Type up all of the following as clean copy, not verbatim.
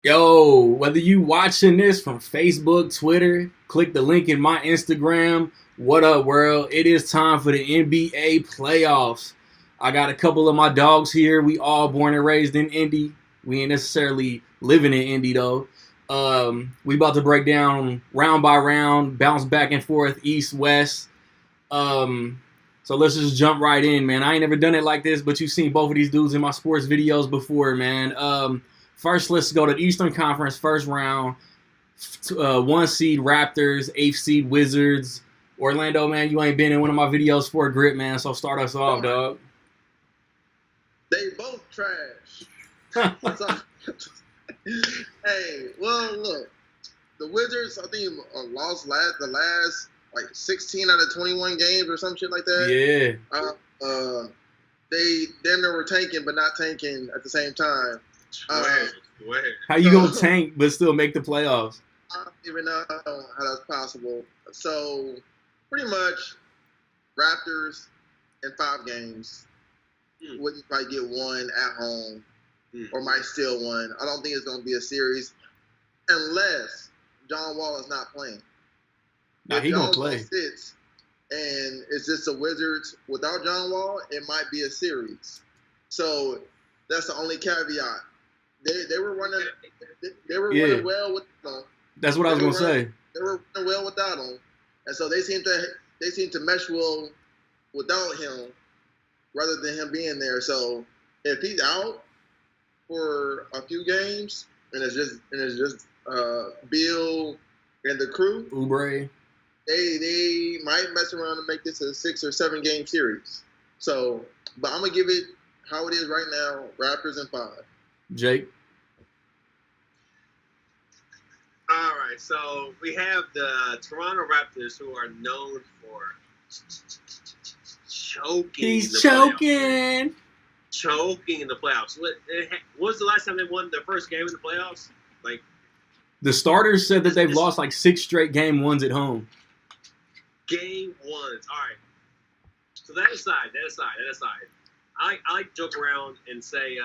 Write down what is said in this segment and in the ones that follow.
Yo, whether you watching this from Facebook, Twitter, click the link in my Instagram. What up, world? It is time for the NBA playoffs. I got a couple of my dogs here. We all born and raised in Indy. We ain't necessarily living in Indy though. We about to break down round by round, bounce back and forth, east, west. So let's just jump right in, man. I ain't never done it like this, but you've seen both of these dudes in my sports videos before, man. First, let's go to the Eastern Conference first round. 1 seed Raptors, 8th seed Wizards. Orlando, man, you ain't been in one of my videos for a grip, man, so start us off, dog. They both trash. Hey, well, look. The Wizards, I think, lost the last, 16 out of 21 games or some shit like that. Yeah. They damn near were tanking, but not tanking at the same time. How you gonna tank but still make the playoffs? I don't even know how that's possible. So, pretty much, Raptors in 5 games would probably get one at home or might steal one. I don't think it's going to be a series unless John Wall is not playing. Nah, he gonna play. Sits and it's just the Wizards without John Wall, it might be a series. So that's the only caveat. They were running. They were running well with them. That's what I was gonna say. They were running well without him, and so they seem to mesh well without him, rather than him being there. So if he's out for a few games, and it's just Bill and the crew, Oubre, they might mess around and make this a 6 or 7 game series. So, but I'm gonna give it how it is right now. Raptors in 5. Jake. All right, so we have the Toronto Raptors, who are known for choking. He's choking. Choking in the playoffs. What was the last time they won their first game in the playoffs? The starters said that they've lost 6 straight game ones at home. Game ones. All right. So that aside. I like to joke around and say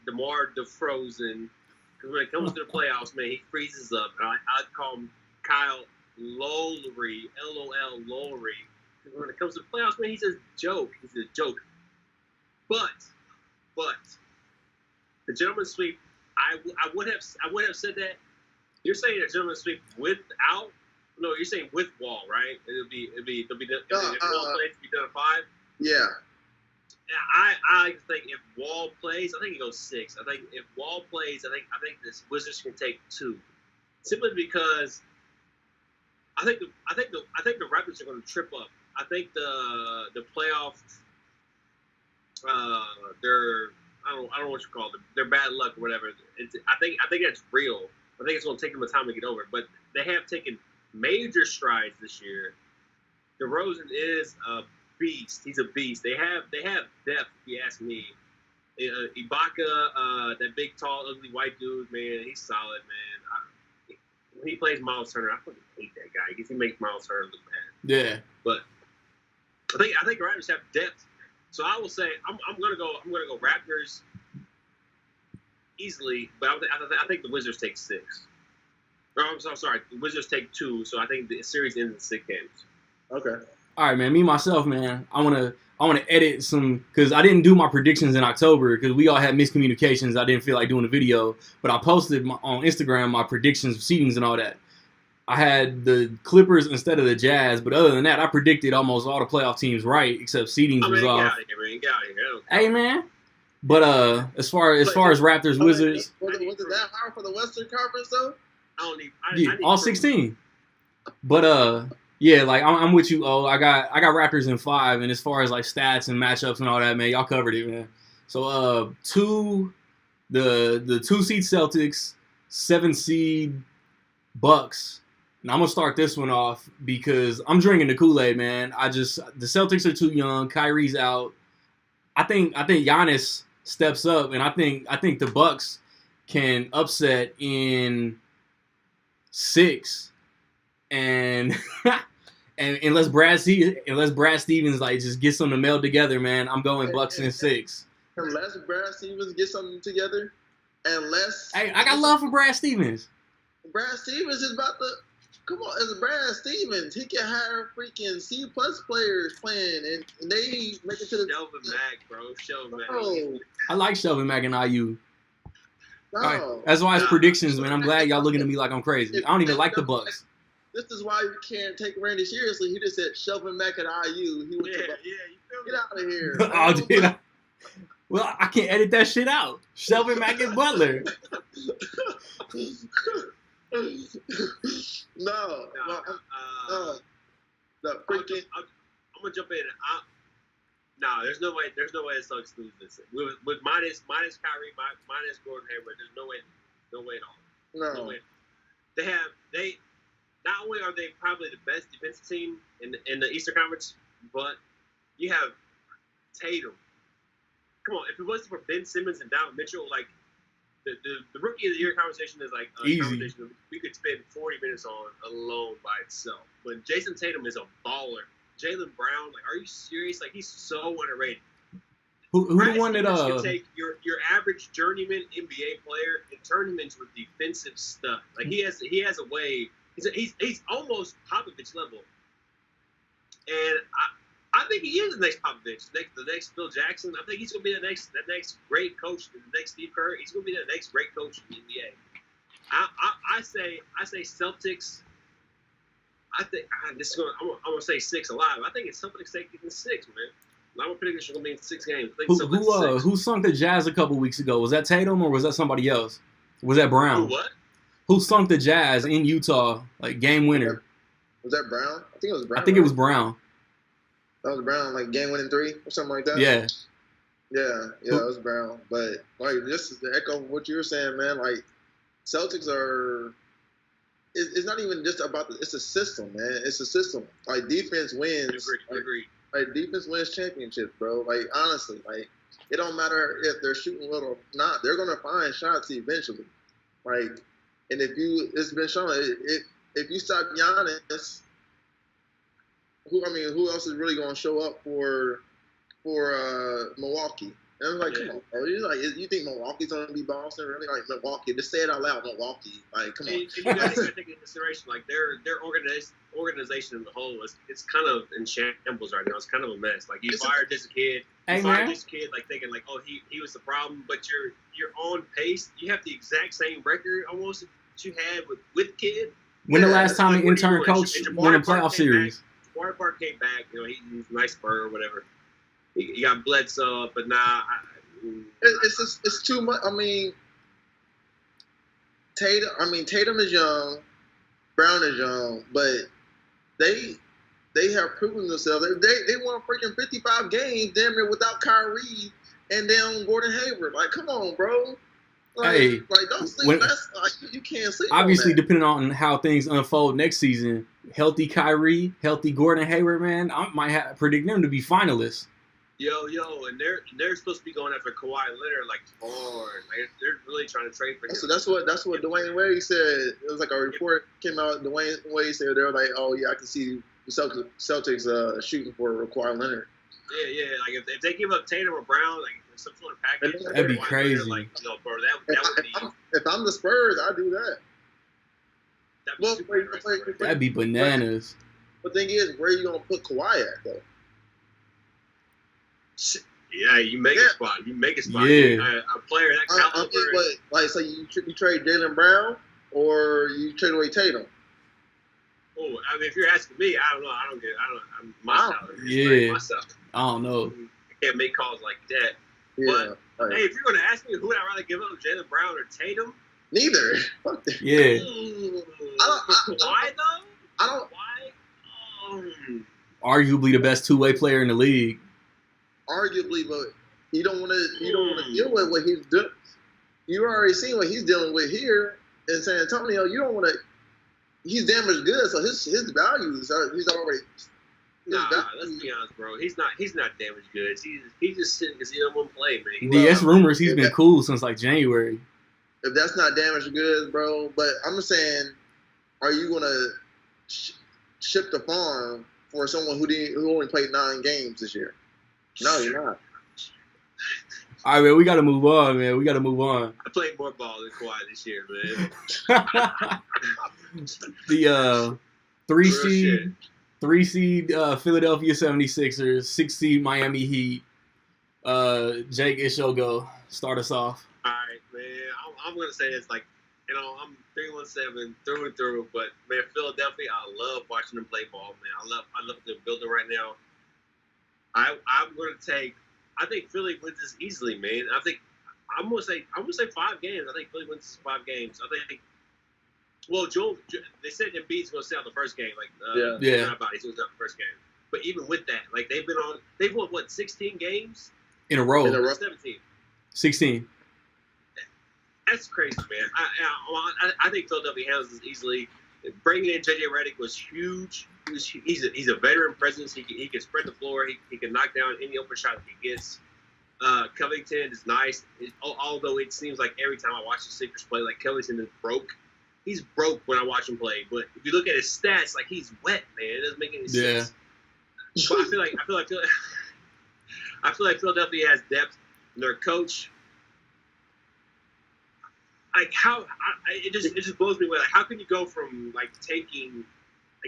DeMar DeFrozen. Because when it comes to the playoffs, man, he freezes up. And I call him Kyle Lowry, LOL Lowry. Because when it comes to the playoffs, man, he's a joke. He's a joke. But the gentleman's sweep, I would have said that. You're saying a gentleman's sweep without? No, you're saying with Wall, right? It'll be if Wall plays, be done at 5. Yeah. I think if Wall plays, I think it goes 6. I think if Wall plays, I think this Wizards can take 2, simply because I think the Raptors are going to trip up. I think the playoff they're I don't know what you call them. Their bad luck or whatever. I think that's real. I think it's going to take them a time to get over it. But they have taken major strides this year. DeRozan is a beast. He's a beast. They have depth, if you ask me. Ibaka, that big, tall, ugly white dude, man, he's solid, man. When he plays Miles Turner, I fucking hate that guy because he makes Miles Turner look bad. Yeah. But I think the Raptors have depth. So I will say I'm gonna go Raptors easily, but I think the Wizards take 6. No, I'm sorry, the Wizards take 2. So I think the series ends in 6 games. Okay. All right, man. Me myself, man. I wanna edit some because I didn't do my predictions in October because we all had miscommunications. I didn't feel like doing a video, but I posted on Instagram my predictions, seedings, and all that. I had the Clippers instead of the Jazz, but other than that, I predicted almost all the playoff teams right, except seedings was off. Get out of here. Hey, man. But as far as Raptors, Wizards, was it that hard for the Western Conference though? I need all 16. But yeah, I'm with you. I got Raptors in 5, and as far as stats and matchups and all that, man, y'all covered it, man. So the 2 seed Celtics, 7 seed Bucks. And I'm gonna start this one off because I'm drinking the Kool-Aid, man. The Celtics are too young. Kyrie's out. I think Giannis steps up, and I think the Bucks can upset in 6, and and unless Brad Stevens just gets them to meld together, man, I'm going Bucks in 6. Unless Brad Stevens gets something together. unless Hey, I got love for Brad Stevens. Brad Stevens is about to come on. As Brad Stevens, he can hire freaking C+ players playing, and they make it to the. Shelvin Mack, bro. Shelvin Mack. No, I like Shelvin Mack and IU. no. All right. That's why it's predictions, man. I'm glad y'all looking at me like I'm crazy. I don't even like the Bucks. This is why you can't take Randy seriously. He just said Shelvin Mack at IU. He went Yeah, to yeah, you feel me? get out of here. Oh, dude. Well, I can't edit that shit out. Shelvin Mack and Butler. No. The freaking. I'm gonna jump in. No, there's no way the Celtics lose this. With minus Kyrie, minus Gordon Hayward, there's no way at all. No. No way. They not only are they probably the best defensive team in the Eastern Conference, but you have Tatum. Come on, if it wasn't for Ben Simmons and Donovan Mitchell, like the rookie of the year conversation is like a Easy. conversation we could spend 40 minutes on alone by itself. But Jason Tatum is a baller. Jaylen Brown, like, are you serious? Like, he's so underrated. Who the one that can take your average journeyman NBA player and turn him into a defensive stud. Like he has a way. He's almost Popovich level, and I think he is the next Popovich, the next Phil Jackson. I think he's gonna be the next great coach, the next Steve Kerr. He's gonna be the next great coach in the NBA. I say Celtics. I think I'm gonna say 6 a lot. I think it's Celtics taking 6, man. I'm predicting it's going to be in 6 games. Who sunk the Jazz a couple weeks ago? Was that Tatum or was that somebody else? Was that Brown? What? Who sunk the Jazz in Utah, like game winner? Was that Brown? I think it was Brown. I think it was Brown. That was Brown, like game winning 3 or something like that. Yeah. Yeah, it was Brown. But like, just to echo what you were saying, man. Like, Celtics are. It's not even just about it's a system, man. It's a system. Like, defense wins. Agreed. Like, defense wins championships, bro. Like, honestly, like, it don't matter if they're shooting well or not. They're gonna find shots eventually. Like, and it's been shown, if you stop Giannis, who else is really gonna show up for Milwaukee? And I'm like, come on, bro. You think Milwaukee's gonna be Boston? Really? Like, Milwaukee? Just say it out loud, Milwaukee. Like, come on. And you guys gotta take into consideration, like, their organization in the whole it's kind of in shambles right now. It's kind of a mess. Like, you fired this kid, like thinking like, oh, he was the problem, but you're on pace. You have the exact same record almost that you had with kid. When the last time an intern coach won a playoff series? Jabari Park came back. You know, he's a nice spur or whatever. He got Bledsoe, but nah. It's too much. I mean, Tatum is young, Brown is young, but they have proven themselves. They won freaking 55 games damn near without Kyrie and then Gordon Hayward. Like, come on, bro. Like, don't sleep. You can't sleep. Obviously, on that. depending on how things unfold next season, healthy Kyrie, healthy Gordon Hayward, man, I might predict them to be finalists. Yo, and they're supposed to be going after Kawhi Leonard like hard. Like, they're really trying to trade for him. So that's what Dwayne Wade said. It was like a report came out. Dwayne Wade said they were like, oh yeah, I can see the Celtics shooting for Kawhi Leonard. Yeah. Like if they give up Tatum or Brown, like some sort of package, that'd be crazy. Leonard, like, bro, that would be. If I'm the Spurs, I'd do that. That'd be bananas. The thing is, where are you gonna put Kawhi at though? Yeah, you make a spot. You make a spot. Yeah. A player that caliber. So you trade Jaylen Brown or you trade away Tatum? Oh, I mean, if you're asking me, I don't know. I'm myself. Yeah. Myself. I don't know. I can't make calls like that. Yeah. But hey, if you're gonna ask me who would I rather give up, Jaylen Brown or Tatum? Neither. Yeah. Why though? I don't. Why? Arguably the best two-way player in the league. Arguably, but you don't want to deal with what he's doing. You already seen what he's dealing with here in San Antonio. You don't want to. He's damaged goods, so his values are. He's already. Let's be honest, bro. He's not damaged goods. He's just sitting because he don't want to play, man. It's rumors he's been cool since like January. If that's not damaged goods, bro. But I'm just saying, are you gonna ship the farm for someone who only played 9 games this year? No, you're not. All right, man. We got to move on, man. We got to move on. I played more ball than Kawhi this year, man. The Real shit. three seed Philadelphia 76ers, 6 seed Miami Heat. Jake, it's your go. Start us off. All right, man. I'm gonna say it's like, I'm 317 through and through, but man, Philadelphia, I love watching them play ball, man. I love the building right now. I'm gonna take. I think Philly wins this easily, man. I'm gonna say 5 games. I think Philly wins this 5 games. I think. Well, Joel, they said Embiid's gonna sit out the first game, Yeah. He's gonna sit out the first game. But even with that, like they've won what 16 games In a row. 17. 16. That's crazy, man. I think Philadelphia handles this easily. Bringing in JJ Redick was huge. He's a veteran presence. He can spread the floor. He can knock down any open shot that he gets. Covington is nice. Although it seems like every time I watch the Sixers play, like Covington is broke. He's broke when I watch him play. But if you look at his stats, like he's wet, man. It doesn't make any sense. But I feel like Philadelphia has depth. And their coach. Like it just blows me away. Like how can you go from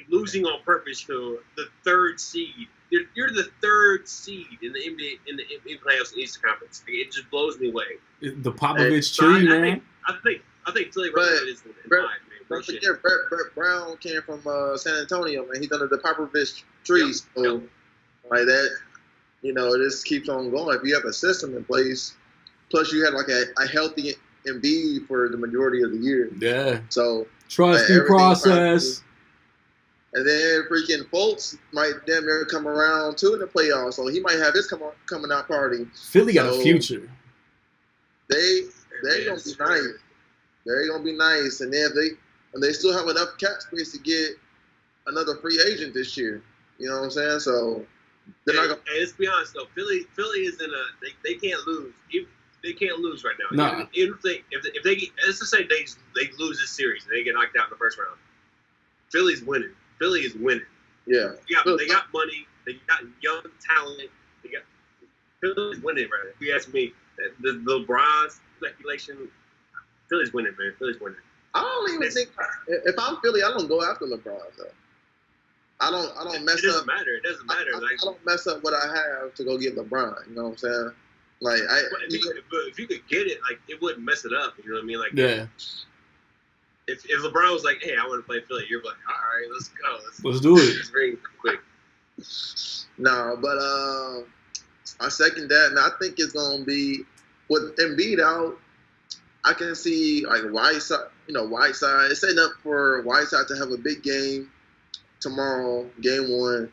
losing on purpose to the 3rd seed? You're the 3rd seed in the NBA in the NBA playoffs in the Eastern Conference. Like, it just blows me away. The Popovich tree, man. I think Philly is in mine, man. Don't forget, Brett Brown came from San Antonio, man. He's under the Popovich tree, so like that, it just keeps on going. If you have a system in place, plus you had like a healthy Embiid for the majority of the year. Yeah. So trust the process. And then freaking Fultz might damn near come around too in the playoffs, so he might have his coming out party. Philly got a future. They're gonna be nice. They're gonna be nice, and then they still have enough cap space to get another free agent this year. You know what I'm saying? So they're not gonna. Hey, let's be honest though. Philly is in a they can't lose. They can't lose right now. Nah. If they let's just say they lose this series and they get knocked out in the first round, Philly's winning. Philly is winning. Yeah. They got money. They got young talent. Philly's winning, right? If you ask me, the LeBron speculation, Philly's winning, man. Philly's winning. I don't even think if I'm Philly, I don't go after LeBron though. I don't mess up. It doesn't matter. It doesn't matter. I don't mess up what I have to go get LeBron. You know what I'm saying? Like if you could get it, like it wouldn't mess it up. You know what I mean? Like yeah. If LeBron was like, "Hey, I want to play Philly," you're like, "All right, let's go. Let's do it." Let's ring quick. No, but I second that, and I think it's gonna be with Embiid out. I can see like Whiteside. It's setting up for Whiteside to have a big game tomorrow, game 1.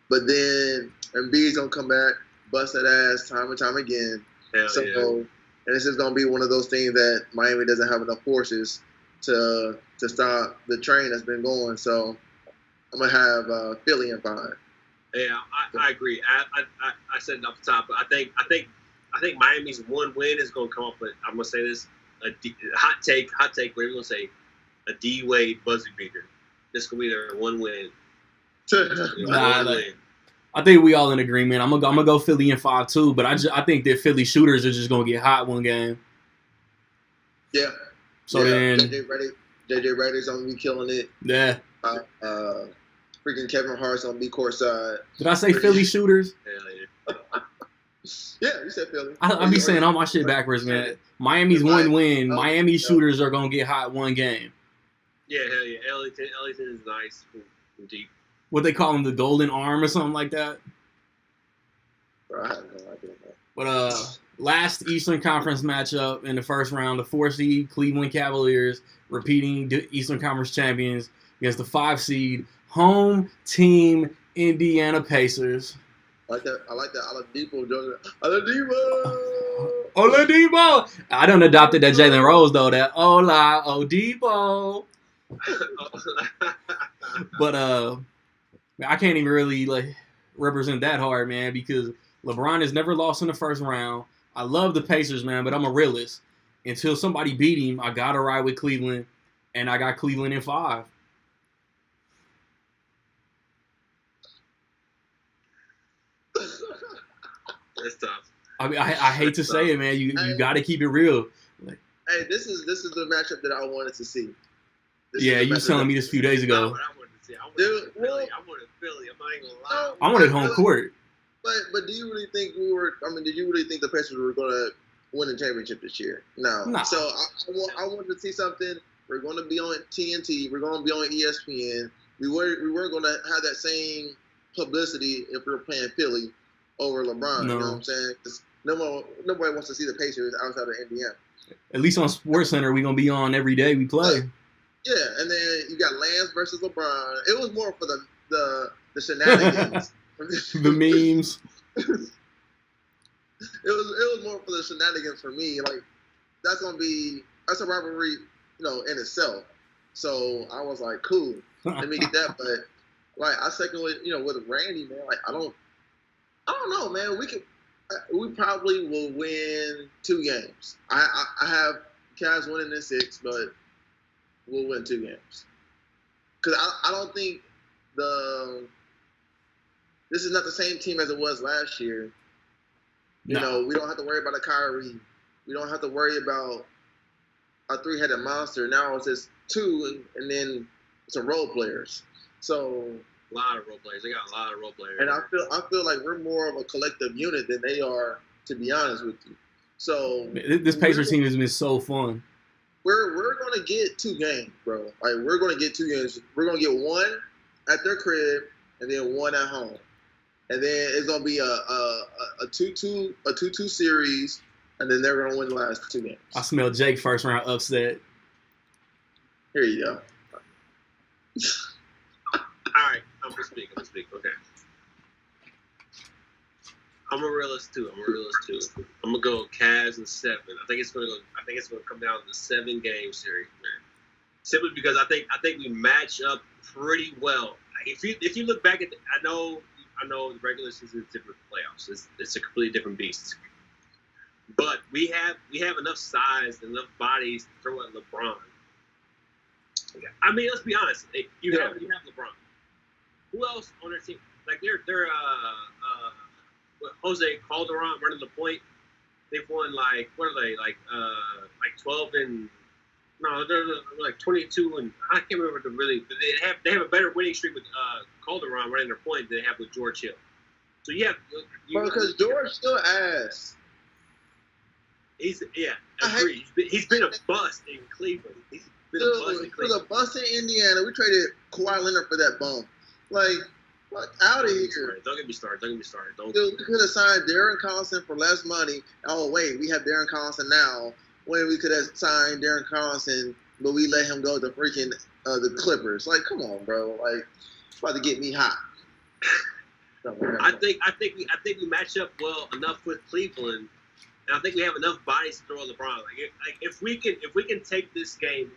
But then Embiid's gonna come back, bust that ass time and time again. And this is gonna be one of those things that Miami doesn't have enough forces to stop the train that's been going. So I'm gonna have Philly in 5. Yeah, I agree. I said it off the top, but I think Miami's one win is gonna come up with. I'm gonna say this: hot take. Whatever you gonna say, a D Wade buzzer beater. This gonna be their one win. I think we all in agreement. I'm gonna go Philly in 5 too, but I think that Philly shooters are just gonna get hot one game. Yeah. So then JJ Redick's gonna be killing it. Yeah. Freaking Kevin Hart's gonna be courtside. Did I say Philly shooters? Hell yeah. Yeah, you said Philly. I be saying all my shit backwards, man. Miami's one win. Miami shooters are gonna get hot one game. Yeah, hell yeah. Ellington is nice and deep. What they call him, the golden arm or something like that. Bro, I have no idea. But last Eastern Conference matchup in the first round, the 4 seed Cleveland Cavaliers repeating Eastern Conference champions against the 5 seed home team Indiana Pacers. I like that Oladipo. Oladipo. Oladipo. I done adopted that Jalen Rose though. That Oladipo. But I can't even really represent that hard, man, because LeBron has never lost in the first round. I love the Pacers, man, but I'm a realist. Until somebody beat him, I gotta ride with Cleveland, and I got Cleveland in 5. That's tough. I mean, I hate to say it, man. You got to keep it real. Hey, this is the matchup that I wanted to see. Yeah, you was telling me this a few days ago. I wanted to see. I wanted Philly. I'm not even gonna lie. I wanted home court. But do you really think did you really think the Pacers were gonna win the championship this year? No. Nah. So I wanted to see something. We're going to be on TNT. We're going to be on ESPN. We were going to have that same publicity if we were playing Philly over LeBron. No. You know what I'm saying? 'Cause nobody wants to see the Pacers outside of Indiana. At least on SportsCenter, we're going to be on every day we play. Yeah, and then you got Lance versus LeBron. It was more for the shenanigans. The memes. It was more for the shenanigans for me. Like that's a rivalry, in itself. So I was like, cool, let me get that. But like I second with Randy, man. Like I don't know, man. We probably will win 2 games. I have Cavs winning in 6, but we'll win 2 games. Because I don't think this is not the same team as it was last year. We don't have to worry about a Kyrie. We don't have to worry about a 3-headed monster. Now it's just 2, and then some role players. So a lot of role players. They got a lot of role players. And I feel like we're more of a collective unit than they are, to be honest with you. So this Pacers team has been so fun. We're gonna get 2 games, bro. Like we're gonna get 2 games. We're gonna get 1 at their crib and then 1 at home. And then it's gonna be a 2-2 series, and then they're gonna win the last 2 games. I smell Jake first round upset. Here you go. All right, I'm gonna speak. Okay. I'm a realist too. I'm gonna go Cavs in 7. I think it's gonna come down to the 7-game series, man. Simply because I think we match up pretty well. If you look back at I know the regular season is different from playoffs. It's a completely different beast. But we have enough size and enough bodies to throw at LeBron. I mean, let's be honest. You have LeBron. Who else on their team? Like they're Jose Calderon running the point. They've won like 12 and no, they're like 22 and I can't remember they have a better winning streak with Calderon running their point than they have with George Hill. So because George still ass. He's been a bust in Cleveland. He's been a bust in Cleveland. He was a bust in Indiana. We traded Kawhi Leonard for that bum. Like, out of here. Don't get me started. Dude, we could have signed Darren Collison for less money. Oh, wait, we have Darren Collison now. When we could have signed Darren Collison, but we let him go to freaking the Clippers. Like, come on, bro. Like, it's about to get me hot. I think we match up well enough with Cleveland, and I think we have enough bodies to throw at LeBron. Like if we can take this game,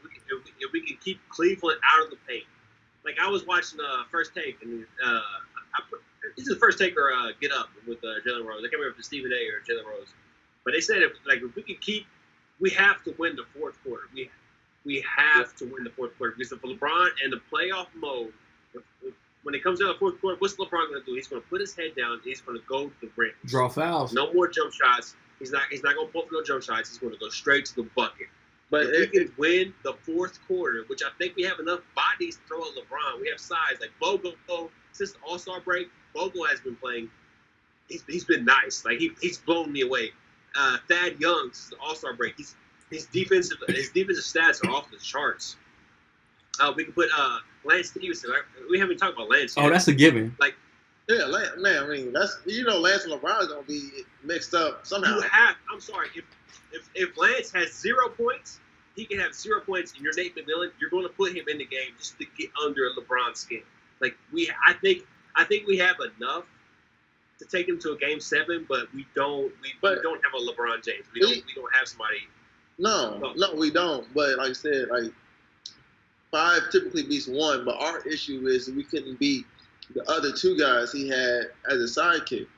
if we can keep Cleveland out of the paint. Like I was watching First Take, and this is the First Take or Get Up with Jalen Rose. I can't remember if it's Stephen A. or Jalen Rose, but they said if we can keep, we have to win the fourth quarter. We have to win the fourth quarter because if LeBron and the playoff mode, when it comes down to the fourth quarter, what's LeBron going to do? He's going to put his head down. And he's going to go to the rim. Draw fouls. No more jump shots. He's not going to pull for no jump shots. He's going to go straight to the bucket. But if we can win the fourth quarter, which I think we have enough bodies to throw at LeBron. We have size. Like Bogo, since the All-Star break, Bogo has been playing. He's been nice. Like he's blown me away. Thad Young, since the All-Star break, his defensive stats are off the charts. We can put Lance Stevenson. We haven't talked about Lance yet. Oh, that's a given. Lance, man. I mean, that's Lance and LeBron is gonna be mixed up somehow. I'm sorry. If Lance has 0 points, he can have 0 points, and you're Nate McMillan. You're going to put him in the game just to get under LeBron's skin. Like I think we have enough to take him to a game 7, but we don't have a LeBron James. We don't have somebody. No, we don't. But like I said, like 5 typically beats 1. But our issue is we couldn't beat the other 2 guys he had as a sidekick.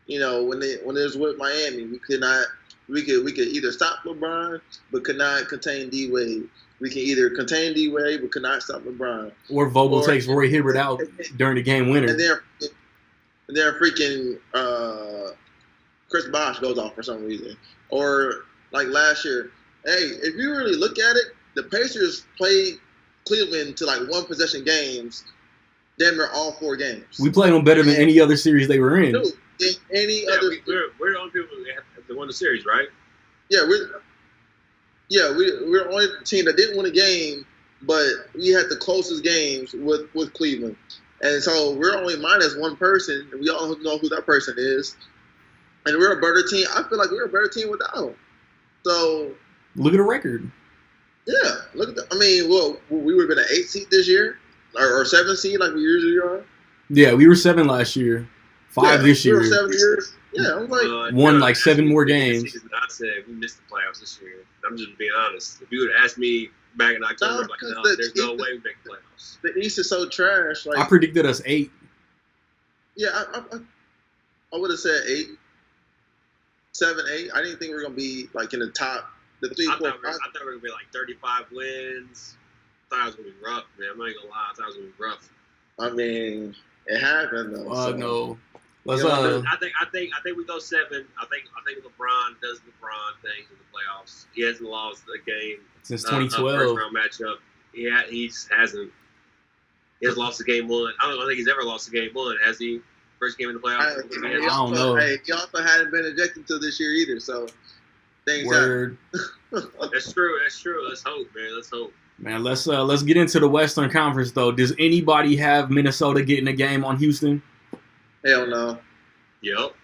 When it was with Miami, we could not. We could either stop LeBron, but could not contain D Wade. We can either contain D Wade, but could not stop LeBron. Or Vogel takes Roy Hibbert out during the game winner. And then freaking Chris Bosh goes off for some reason, or like last year. Hey, if you really look at it, the Pacers played Cleveland to like one possession games. Damn near all 4 games. We played them better than any other series they were in. Dude, in any other, we're the only people that won the series, right? Yeah, we're the only team that didn't win a game, but we had the closest games with Cleveland, and so we're only minus one person. And we all know who that person is, and we're a better team. I feel like we're a better team without them. So look at the record. Yeah, look at. I mean, well, we would have been an 8 seed this year, or 7 seed like we usually are. Yeah, we were 7 last year, 5 this year. We were 7 years. Yeah, I was like won like 7 more games. I said we missed the playoffs this year. I'm just being honest. If you would have asked me back in October, there's no way we make the playoffs. The East is so trash. Like I predicted us 8. Yeah, I would have said 8, 7, 8. I didn't think we were gonna be like in the top. I thought we were gonna be like 35 wins. I thought it was gonna be rough, man. I'm not gonna lie. I thought it was gonna be rough. I mean, it happened though. No. Let's I think we go 7. I think LeBron does LeBron things in the playoffs. He hasn't lost a game since 2012. First round matchup. He just hasn't. He has lost a game 1. I don't think he's ever lost a game 1, has he? First game in the playoffs. I don't know. Hey, he also hadn't been ejected until this year either. So things Word. That's true. Let's hope, man. Let's hope. Man, let's get into the Western Conference though. Does anybody have Minnesota getting a game on Houston? Hell no. Yep.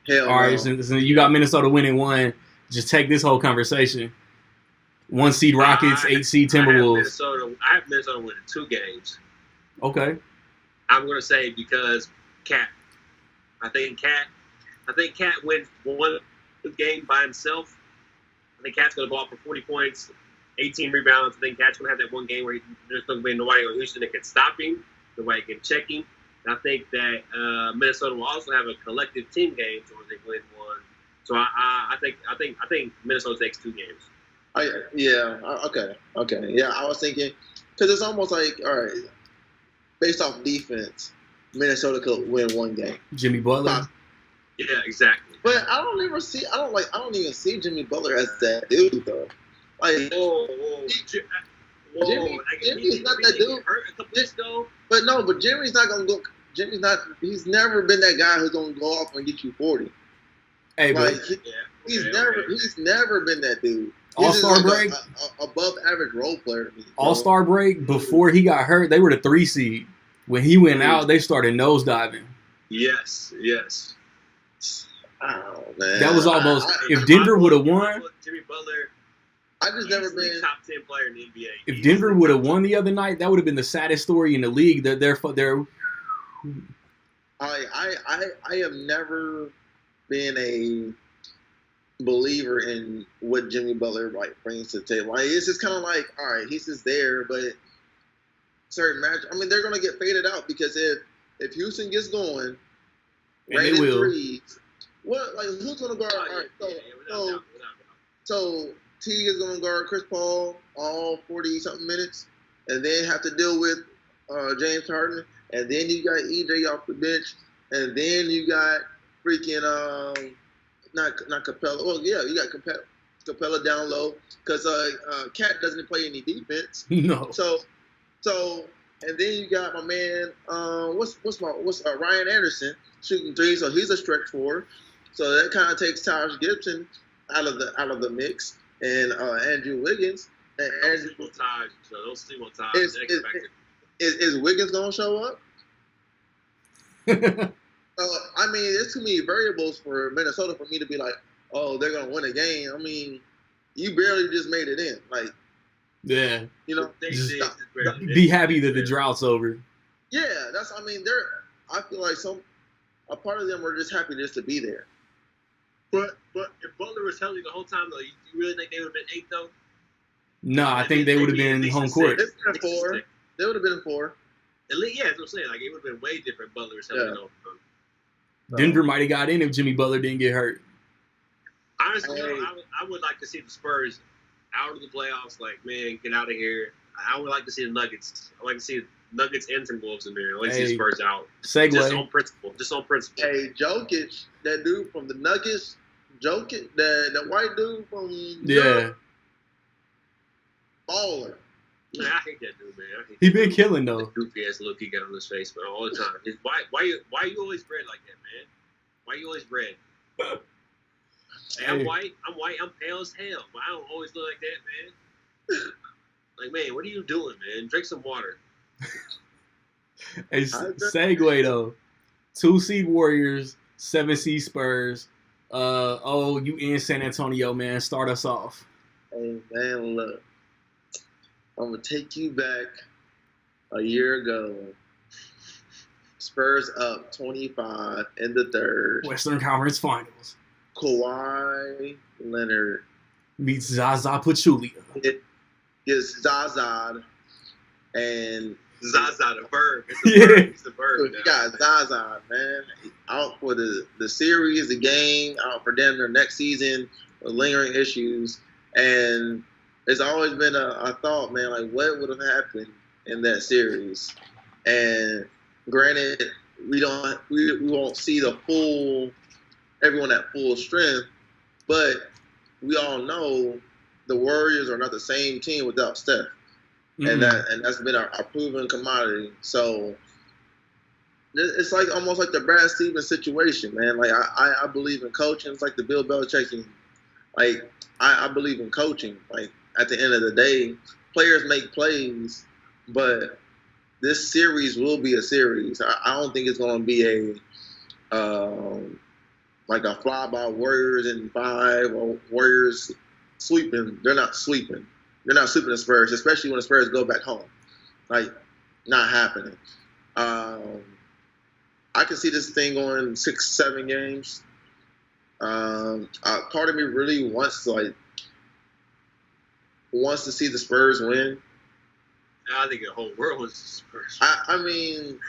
Hell All right, no. since you got Minnesota winning 1, just take this whole conversation. 1 seed Rockets, 8 seed Timberwolves. I have Minnesota winning 2 games. Okay. I'm gonna say because Cat. I think Cat wins 1 game by himself. I think Cat's gonna go off for 40 points, 18 rebounds. I think Cat's gonna have that 1 game where there's gonna be nobody on Houston that can stop him, nobody can check him. I think that Minnesota will also have a collective team game where they win 1. So I think Minnesota takes 2 games. Okay. Yeah, I was thinking because it's almost like all right, based off defense, Minnesota could win 1 game. Jimmy Butler. Yeah, exactly. But I don't even see Jimmy Butler as that dude though. Like, Jimmy's not that dude. Hurt a couple weeks ago. But Jimmy's not gonna go. Jimmy's not. He's never been that guy who's gonna go off and get you 40. Hey, like, he's never been that dude. All-Star break, above average role player to me. All-Star break before he got hurt, they were the 3 seed. When he went out, they started nosediving. Yes. Oh man, that was almost. If Denver would have won, Jimmy Butler. I just never been top 10 player in the NBA. If Denver would have won the other night, that would have been the saddest story in the league. They're I have never been a believer in what Jimmy Butler brings to the table. Like, it's just kind of like, all right, he's just there, but certain match. I mean, they're gonna get faded out because if Houston gets going, raining threes, who's gonna guard? All right, so T is gonna guard Chris Paul all 40-something minutes, and then have to deal with James Harden, and then you got EJ off the bench, and then you got freaking not Capella. Well, yeah, you got Capella down low because Cat doesn't play any defense. No. So and then you got my man Ryan Anderson shooting 3, so he's a stretch 4. So that kind of takes Taj Gibson out of the mix, and Andrew Wiggins. And don't sleep on Taj. Is Wiggins gonna show up? I mean, there's too many variables for Minnesota for me to be like, oh, they're gonna win a game. I mean, you barely just made it in. Like, yeah, you know, be happy that the drought's over. Yeah, I feel like a part of them are just happy just to be there. But if Butler was healthy the whole time, though, you really think they would have been 8 though? No, I think they would have been home court. They would have been 4. At least, yeah, that's what I'm saying. Like, it would have been way different. Butler was healthy though. Denver might have got in if Jimmy Butler didn't get hurt. Honestly, I would like to see the Spurs out of the playoffs. Like, man, get out of here. I would like to see the Nuggets. I would like to see Nuggets and Timberwolves in there. At least Hey, he's Spurs out. Segue. Just on principle. Just on principle. Hey, Jokic, that dude from the Nuggets, Jokic, that white dude from Yeah. baller. Man, I hate that dude, man. I hate He that been dude. killing though. The goofy ass look he got on his face, but all the time. Why you always red like that, man? Why you always red? Hey, I'm white. I'm pale as hell, but I don't always look like that, man. Like, man, what are you doing, man? Drink some water. Hey, segue though. 2 seed Warriors, 7 seed Spurs. You in San Antonio, man. Start us off. Hey, man, look. I'm going to take you back a year ago. Spurs up 25 in the third. Western Conference Finals. Kawhi Leonard Meets Zaza Pachulia. gets Zaza, and Zaza, the bird. It's a bird. He's the bird. you got Zaza, man, out for the series, the game, out for them their next season with lingering issues. And it's always been a thought, man, like what would have happened in that series. And granted, we won't see everyone at full strength, but we all know the Warriors are not the same team without Steph. And that's been our proven commodity. So it's like almost like the Brad Stevens situation, man. Like I believe in coaching. It's like the Bill Belichick thing. Like I believe in coaching. Like at the end of the day, players make plays, but this series will be a series. I don't think it's going to be like a fly-by Warriors in 5 or Warriors sweeping. They're not sweeping. They're not sweeping the Spurs, especially when the Spurs go back home. Like, not happening. I can see this thing going 6-7 games. Part of me really wants to see the Spurs win. I think the whole world wants the Spurs. I mean,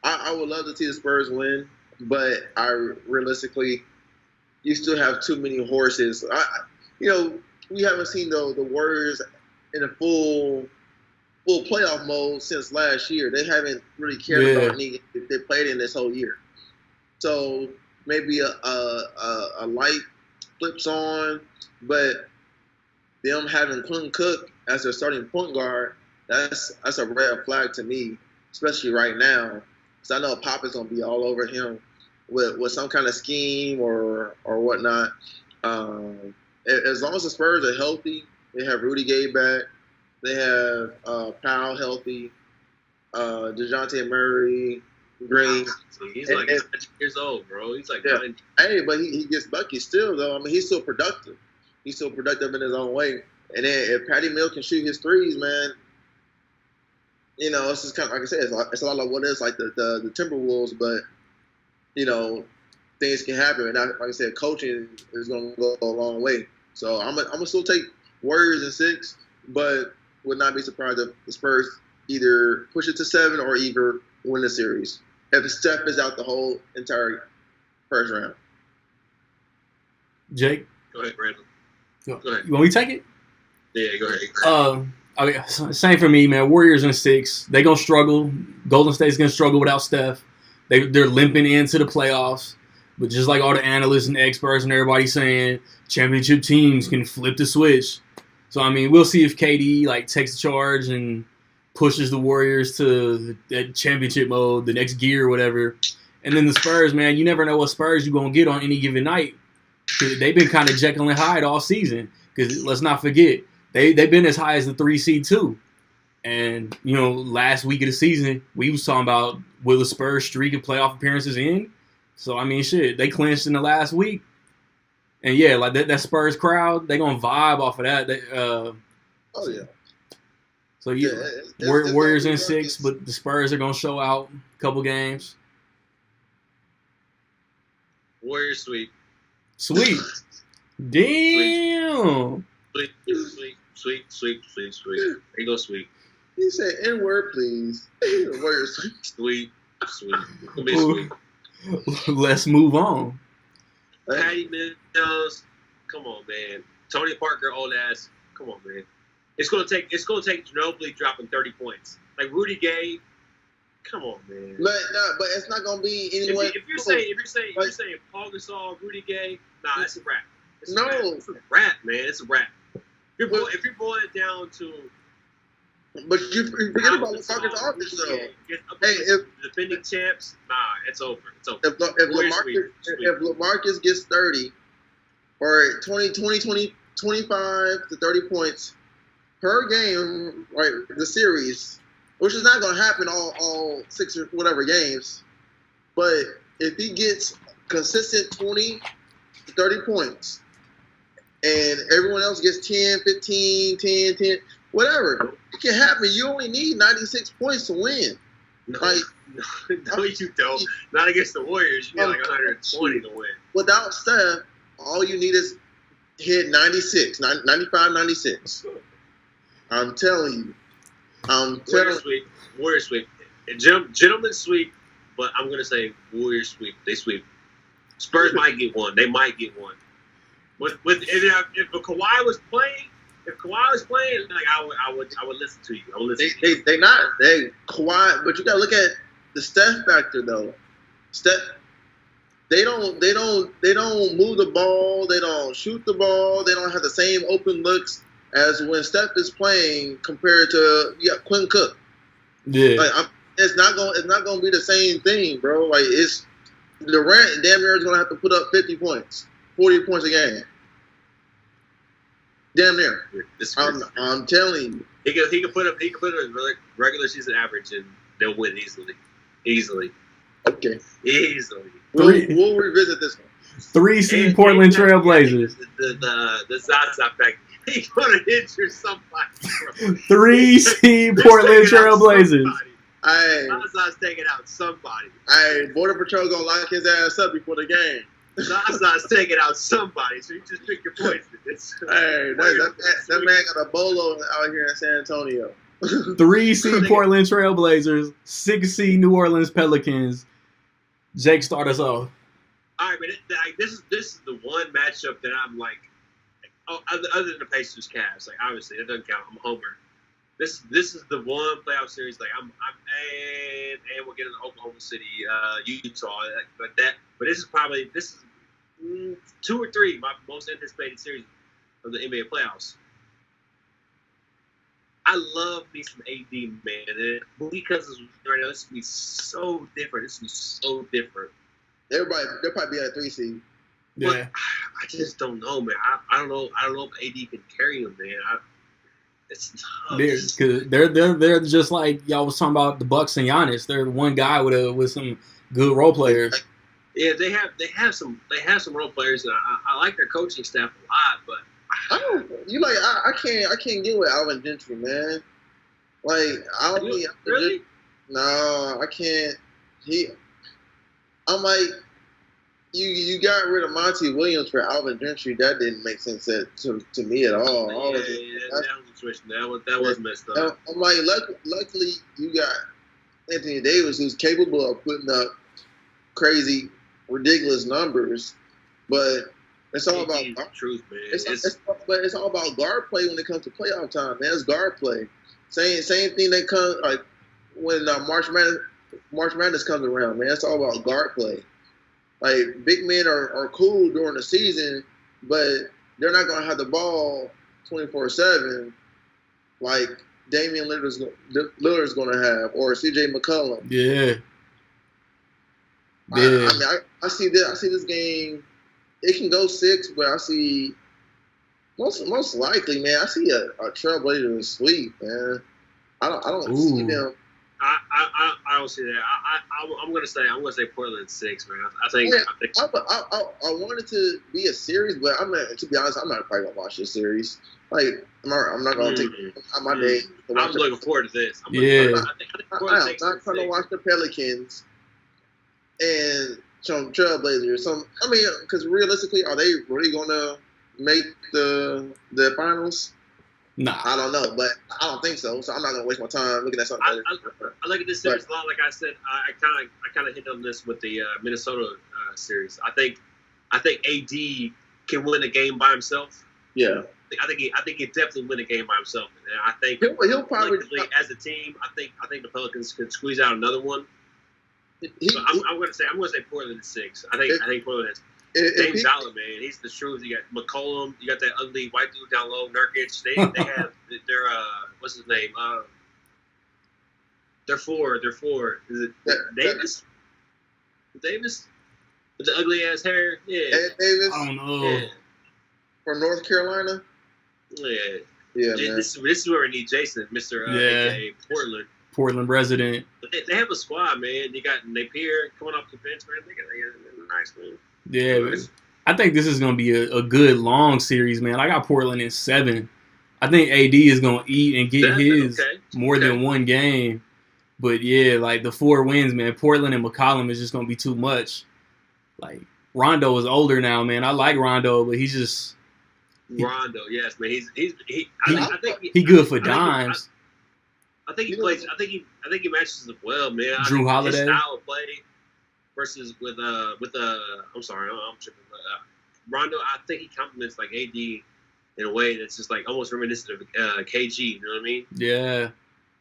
I would love to see the Spurs win, but realistically, you still have too many horses. We haven't seen the Warriors in a full playoff mode since last year. They haven't really cared about any if they played in this whole year. So maybe a light flips on, but them having Quinn Cook as their starting point guard, that's a red flag to me, especially right now. Because I know Pop is going to be all over him with some kind of scheme or whatnot. As long as the Spurs are healthy, they have Rudy Gay back, they have Powell healthy, DeJounte Murray, Green. He's like 20 years old, bro. He's like 90. Hey, but he gets buckets still, though. I mean, he's still productive. He's still productive in his own way. And then if Patty Mills can shoot his threes, man, it's just kind of, like I said, it's a lot of what is like the Timberwolves, but, things can happen. And like I said, coaching is going to go a long way. So I'm gonna still take Warriors in 6, but would not be surprised if the Spurs either push it to 7 or either win the series. If Steph is out the whole entire first round. Jake? Go ahead, Brandon. Go ahead. You want me to take it? Yeah, go ahead. Same for me, man. Warriors in 6. They gonna struggle. Golden State's gonna struggle without Steph. They're limping into the playoffs. But just like all the analysts and experts and everybody saying, championship teams can flip the switch. So I mean, we'll see if KD takes charge and pushes the Warriors to that championship mode, the next gear or whatever. And then the Spurs, man, you never know what Spurs you're gonna get on any given night. They've been kind of Jekyll and Hyde all season. Because let's not forget, they've been as high as the 3 seed too. And last week of the season, we was talking about will the Spurs streak of playoff appearances end? So I mean, shit, they clinched in the last week. And yeah, like that Spurs crowd, they gonna vibe off of that. Oh yeah. So Warriors in 6, but the Spurs are gonna show out a couple games. Warriors sweep. Sweet. Damn. Sweet. They go sweet. He said N-word, please. Warriors sweet. It'll be sweet. Let's move on. Patty Mills, come on, man. Tony Parker, old ass, come on, man. It's gonna take Ginobili dropping 30 points. Like Rudy Gay, come on, man. But it's not gonna be anyone. If you're saying Paul Gasol, Rudy Gay, nah, it's a wrap. It's a wrap, man. It's a wrap. If you're boiling it down to, but you forget about LaMarcus Aldridge though. Hey, if defending champs, nah, it's over. It's over. If LaMarcus gets 30 or 25 to 30 points per game, right? The series, which is not going to happen all 6 or whatever games, but if he gets consistent 20 to 30 points, and everyone else gets 10, 15, 10, 10, whatever, it can happen. You only need 96 points to win. No, you don't. Not against the Warriors. You need like 120 to win. Without Steph, all you need is hit 96, 95, 96. I'm telling you. Warriors sweep. Gentlemen sweep, but I'm going to say Warriors sweep. They sweep. Spurs might get one. They might get one. If Kawhi was playing, like I would listen to you. I would listen to you. They Kawhi, but you got to look at the Steph factor though. Steph, they don't move the ball. They don't shoot the ball. They don't have the same open looks as when Steph is playing compared to Quinn Cook. Yeah, like it's not gonna be the same thing, bro. Like it's Durant damn near is gonna have to put up 50 points, 40 points a game. Damn near. I'm telling you. He can put up a regular season average and they'll win easily. Okay. Easily. We'll revisit this one. 3 seed Portland Trailblazers. The Zaza fact. He's gonna injure somebody. 3 seed Portland Trailblazers. Hey, Zaza's taking out somebody. Hey, Border Patrol gonna lock his ass up before the game. Zaza's taking out somebody, so you just pick your poison. Hey, that man got a bolo out here in San Antonio. 3 seed Portland Trailblazers, 6 seed New Orleans Pelicans. Jake, start us off. All right, but this is the one matchup that I'm like, other than the Pacers Cavs, like obviously that doesn't count. I'm a homer. This is the one playoff series like and we'll get into Oklahoma City, Utah, like that. But this is 2 or 3 my most anticipated series of the NBA playoffs. I love me some AD, man. And because right now, this will be so different. They'll probably be at 3 seed. Yeah. But I just don't know, man. I don't know if AD can carry them, man. It's tough. Because they're just like y'all was talking about the Bucks and Giannis. They're one guy with some good role players. Yeah, they have some role players, and I like their coaching staff a lot, but I can't get with Alvin Gentry, man. Like I don't think really. No, I can't. I'm like, you got rid of Monty Williams for Alvin Gentry. That didn't make sense to me at all. That was messed up. I'm like, luckily you got Anthony Davis, who's capable of putting up crazy, ridiculous numbers, but it's all about truth, man. It's all about guard play when it comes to playoff time, man. It's guard play. Same thing that comes like when March Madness comes around, man. It's all about guard play. Like big men are cool during the season, but they're not gonna have the ball 24/7 like Damian Lillard's gonna have or CJ McCollum. Yeah. I see this game. It can go 6, but I see most likely, man. I see a Trailblazers sweep, man. I don't see them. I don't see that. I'm gonna say Portland 6, man. I want it to be a series, but to be honest, I'm not probably gonna watch this series. Like I'm not gonna take my day. I'm looking forward to this. I'm not trying to watch the Pelicans and some Trailblazers. Because realistically, are they really gonna make the finals? Nah, I don't know, but I don't think so. So I'm not gonna waste my time looking at something. I look at this series a lot. Like I said, I kind of hit on this with the Minnesota series. I think AD can win a game by himself. Yeah. I think he definitely win a game by himself. And I think He'll probably as a team, I think the Pelicans could squeeze out another one. I'm going to say Portland is 6. I think Portland is. James Allen, man, he's the truth. You got McCollum, you got that ugly white dude down low, Nurkic. They have their what's his name? They're four. Is it Davis? Davis with the ugly ass hair. Yeah. Ed Davis. I don't know. Yeah. From North Carolina. Yeah. Yeah, This is where we need Jason, Mr. AKA Portland resident. But they have a squad, man. They got Napier coming off the bench, man. They got a nice man. Yeah, man. I think this is going to be a good long series, man. I got Portland in 7. I think AD is going to eat and get his more than one game. But, yeah, like the 4 wins, man. Portland and McCollum is just going to be too much. Like, Rondo is older now, man. I like Rondo, but he's just... Rondo, yes, man. I think he good for dimes. I think he plays. I think he matches up well, man. Drew Holiday his style of play versus with I'm sorry, I'm tripping. But, Rondo, I think he complements like AD in a way that's just like almost reminiscent of KG. You know what I mean? Yeah.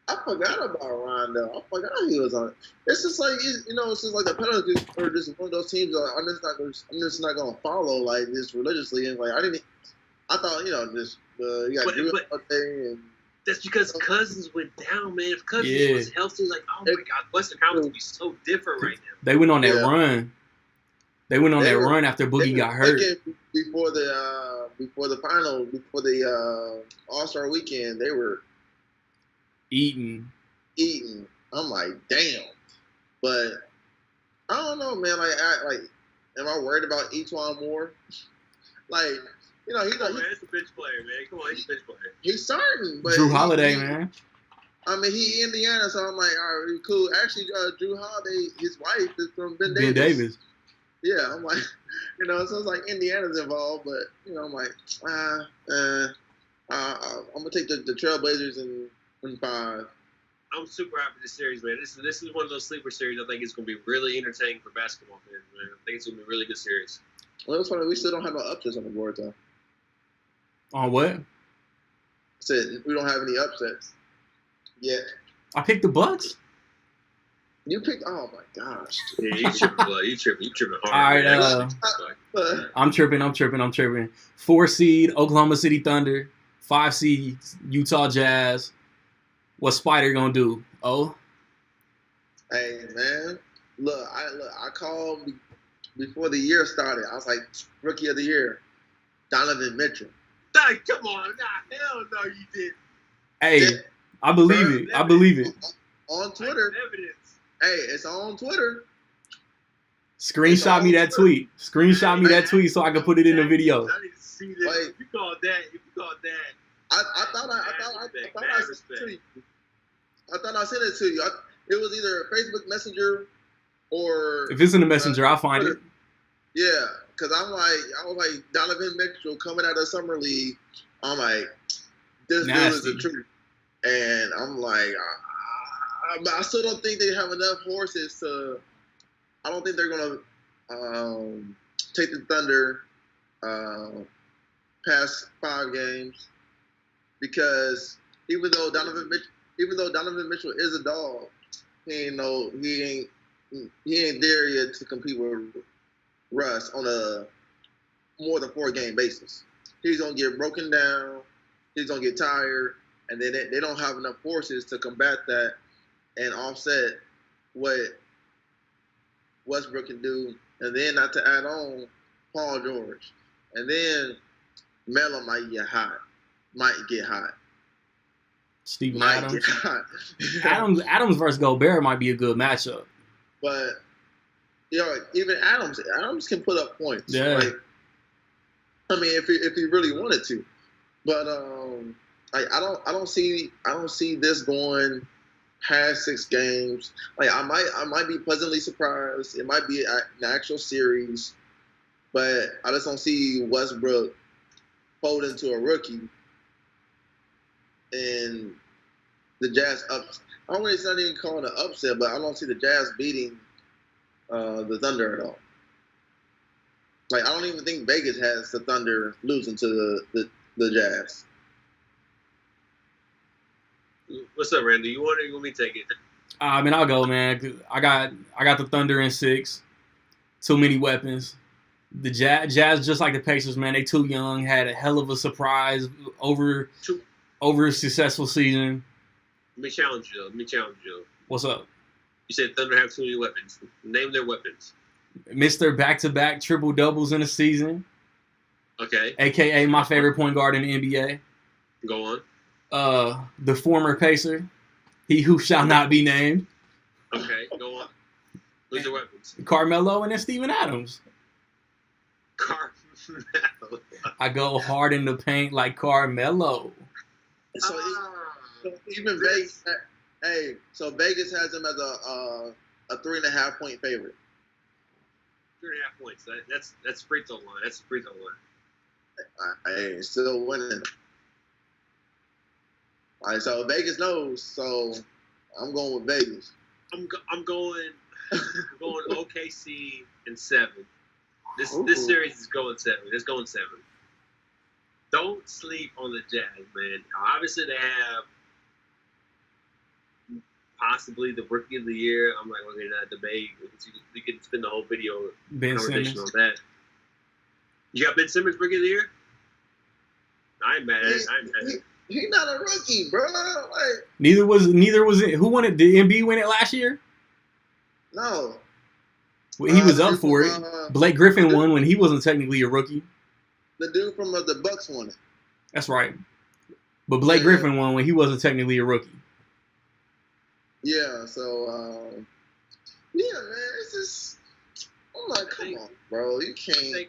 I forgot about Rondo. I forgot he was on it. It's just like it's just like the Pelicans are just one of those teams. Like, I'm just not gonna follow like this religiously. And like I thought this you got Drew Holiday and. That's because Cousins went down, man. If Cousins was healthy, like, oh my God, Western Conference would be so different right now. They went on that run. They went on that run after Boogie got hurt. Before the All-Star weekend, they were eating. I'm like, damn. But I don't know, man. Like, am I worried about Etuan Moore? Like. He's a bench player, man. Come on, he's a bench player. He's starting, but Drew Holiday, man. I mean, he Indiana, so I'm like, all right, cool. Actually, Drew Holiday, his wife is from Ben Davis. Yeah, I'm like, so it's like Indiana's involved, but I'm like, I'm gonna take the Trailblazers in 5. I'm super happy with this series, man. This is one of those sleeper series. I think it's gonna be really entertaining for basketball fans, man. I think it's gonna be a really good series. Well, it's funny. We still don't have no upsets on the board, though. On what? I said we don't have any upsets yet. I picked the Bucks. You picked? Oh my gosh! Yeah, you tripping hard. All right, I'm tripping. 4 seed Oklahoma City Thunder, 5 seed Utah Jazz. What's Spider gonna do? Oh. Hey man, look, I called before the year started. I was like, Rookie of the Year, Donovan Mitchell. Come on, hell no, you didn't. Hey, I believe it. On Twitter. Evidence. Hey, it's on Twitter. Screenshot me that tweet. Screenshot me that tweet so I can put it in the video. I need to see this. If you call that. I thought I sent it to you. I thought I sent it to you. It was either Facebook Messenger or. If it's in the Messenger, I'll find it. Yeah, because I was like Donovan Mitchell coming out of Summer League. I'm like, this dude is the truth. And I'm like, I still don't think they have enough horses to. I don't think they're gonna take the Thunder past 5 games because even though Donovan Mitchell is a dog, he ain't there yet to compete with Russ on a more than 4-game basis. He's gonna get broken down. He's gonna get tired, and then they don't have enough forces to combat that and offset what Westbrook can do. And then not to add on Paul George, and then Melo might get hot. Steven Adams. Adams versus Gobert might be a good matchup. But even Adams can put up points. Yeah. Like, I mean, if he really wanted to, but I don't see this going past 6 games. Like I might be pleasantly surprised. It might be an actual series, but I just don't see Westbrook folding to a rookie and the Jazz ups. I don't really, it's not even calling an upset, but I don't see the Jazz beating the Thunder at all. Like I don't even think Vegas has the Thunder losing to the Jazz. What's up, Randy? You want it? You want me to take it? I mean, I'll go, man. 'Cause I got the Thunder in 6. Too many weapons. The Jazz, just like the Pacers, man, they too young. Had a hell of a surprise over a successful season. Let me challenge you. What's up? You said Thunder have too many weapons. Name their weapons. Mr. Back-to-back triple doubles in a season. Okay. AKA my favorite point guard in the NBA. Go on. The former Pacer. He who shall not be named. Okay, go on. Who's their weapons? Carmelo and then Steven Adams. Carmelo. I go hard in the paint like Carmelo. So even Vegas, so Vegas has him as a 3.5 point favorite. 3.5 points. That's free throw line. That's free throw line. Hey, still winning. All right, so Vegas knows. So I'm going with Vegas. I'm going OKC in 7. This series is going 7. It's going 7. Don't sleep on the Jazz, man. Obviously, they have possibly the Rookie of the Year. I'm not going to get that debate. We could spend the whole video conversation on that. You got Ben Simmons Rookie of the Year? I ain't mad at it. He's not a rookie, bro. Like, Neither was it. Who won it? Did Embiid win it last year? No. Well, he was up for it. Blake Griffin won when he wasn't technically a rookie. The dude from the Bucks won it. That's right. But Blake Griffin won when he wasn't technically a rookie. Yeah, so, yeah, man, it's just, I'm like, come on, bro, you can't.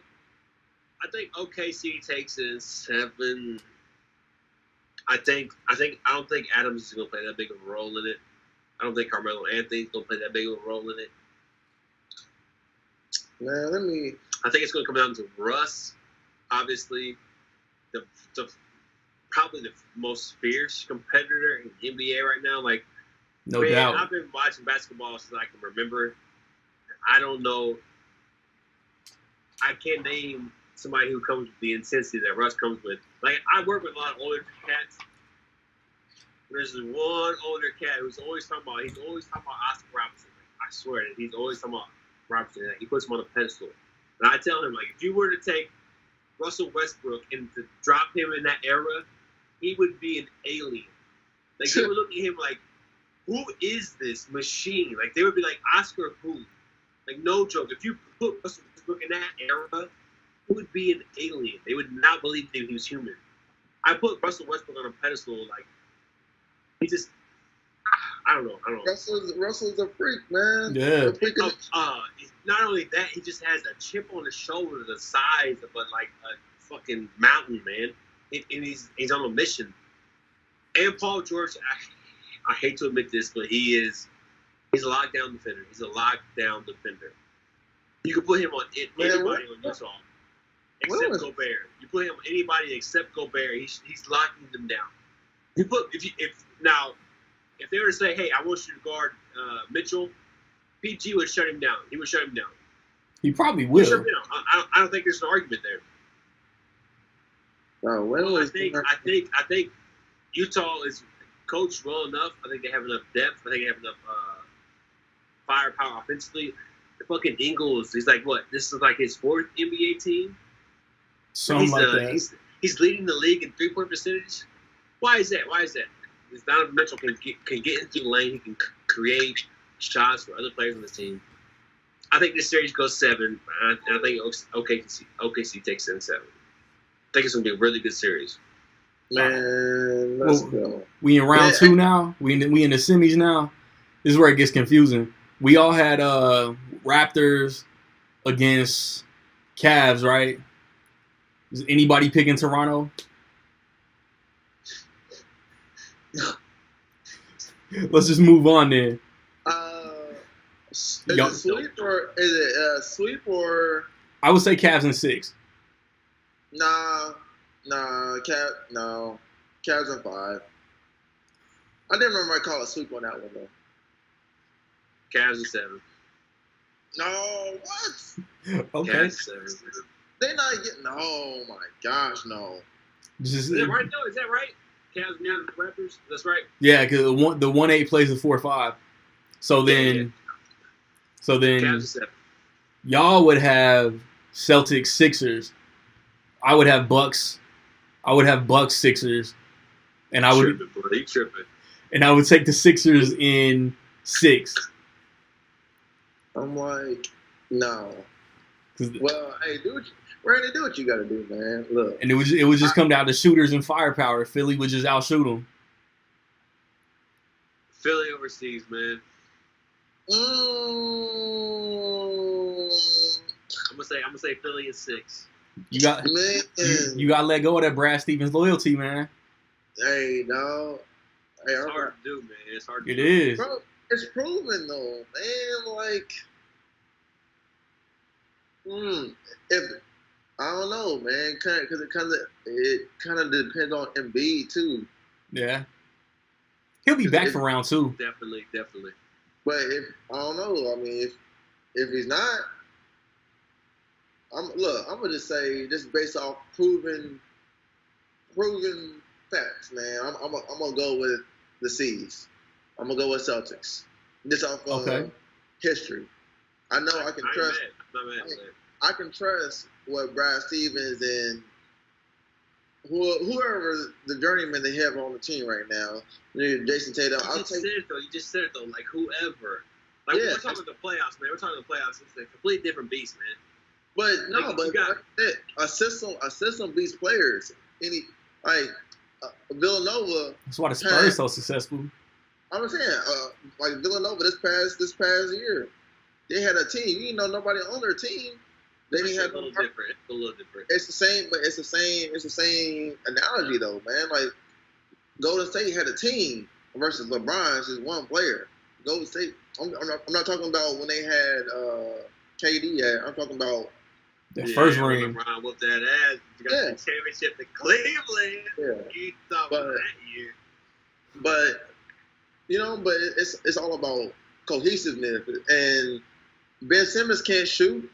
I think OKC takes it in 7. I don't think Adams is going to play that big of a role in it. I don't think Carmelo Anthony's going to play that big of a role in it. Man, I think it's going to come down to Russ, obviously, the probably the most fierce competitor in the NBA right now. Like, no doubt. I've been watching basketball since I can remember. I don't know. I can't name somebody who comes with the intensity that Russ comes with. Like, I work with a lot of older cats. There's this one older cat who's always talking about Oscar Robertson. I swear that he's always talking about Robertson. He puts him on a pedestal. And I tell him, like, if you were to take Russell Westbrook and to drop him in that era, he would be an alien. Like, they would look at him like, who is this machine? Like, they would be like, Oscar who? Like, no joke. If you put Russell Westbrook in that era, he would be an alien. They would not believe that he was human. I put Russell Westbrook on a pedestal, like, he just, I don't know. Russell's a freak, man. Yeah. Not only that, he just has a chip on his shoulder the size of a fucking mountain, man. And he's on a mission. And Paul George, I hate to admit this, but he's a lockdown defender. He's a lockdown defender. You can put him on anybody on Utah except Gobert. You put him on anybody except Gobert, he's locking them down. You put if they were to say, hey, I want you to guard Mitchell, PG would shut him down. He would shut him down. He probably will. I don't think there's an argument there. I think Utah is coached well enough. I think they have enough depth. I think they have enough firepower offensively. The fucking Ingles, he's like, what? This is like his 4th NBA team? Something like that. He's leading the league in 3-point percentage. Why is that? Because Donovan Mitchell can get into the lane. He can create shots for other players on the team. I think this series goes 7. And I think OKC takes it in 7. I think it's going to be a really good series. Man, let's go. We in round 2 now. We in the semis now. This is where it gets confusing. We all had Raptors against Cavs, right? Is anybody picking Toronto? Let's just move on then. Is it sweep or? I would say Cavs in 6. Nah, Cavs in 5. I didn't remember I call a sweep on that one though. Cavs in 7. No, what? Okay. Cavs 7. They're not getting. Oh my gosh, no. Just, Is that right though? Is that right? Cavs and Raptors. That's right. yeah, because the 1-8 plays the 4-5. So then, Cavs 7. y'all would have Celtics Sixers. I would have Bucks. I would have Bucks Sixers, and I would tripping. And I would take the Sixers in 6. I'm like, no. Well, hey, Randy, do what you got to do, man. Look, and it would just come down to shooters and firepower. Philly would just outshoot them. Philly overseas, man. I'm gonna say Philly is 6. You got you got to let go of that Brad Stevens loyalty, man. Hey, no. Hey, it's hard to do, man. It's hard to do. It is. Bro, it's proven though, man. Like, if I don't know, man, because it kind of depends on Embiid too. Yeah, he'll be back for round 2. Definitely. But if I don't know, I mean, if he's not, I'm gonna just say just based off proven facts, man. I'm gonna go with the C's. I'm gonna go with Celtics. Just off of history. I know I can trust. I can trust what Brad Stevens and whoever the journeyman they have on the team right now. Jason Tatum. You just said it though. Like whoever. Like we're talking the playoffs, man. We're talking the playoffs. It's a completely different beast, man. But no, a system beats players. Villanova. That's why the Spurs are so successful. I'm saying, like Villanova this past year, they had a team. You didn't know nobody on their team. They didn't have a little different. It's a little different. It's the same, but it's the same analogy though, man. Like Golden State had a team versus LeBron's just one player. Golden State. I'm not talking about when they had KD. I'm talking about the first ring. LeBron whooped that ass. You got the championship in Cleveland. Yeah. You thought that year. But but it's all about cohesiveness. And Ben Simmons can't shoot.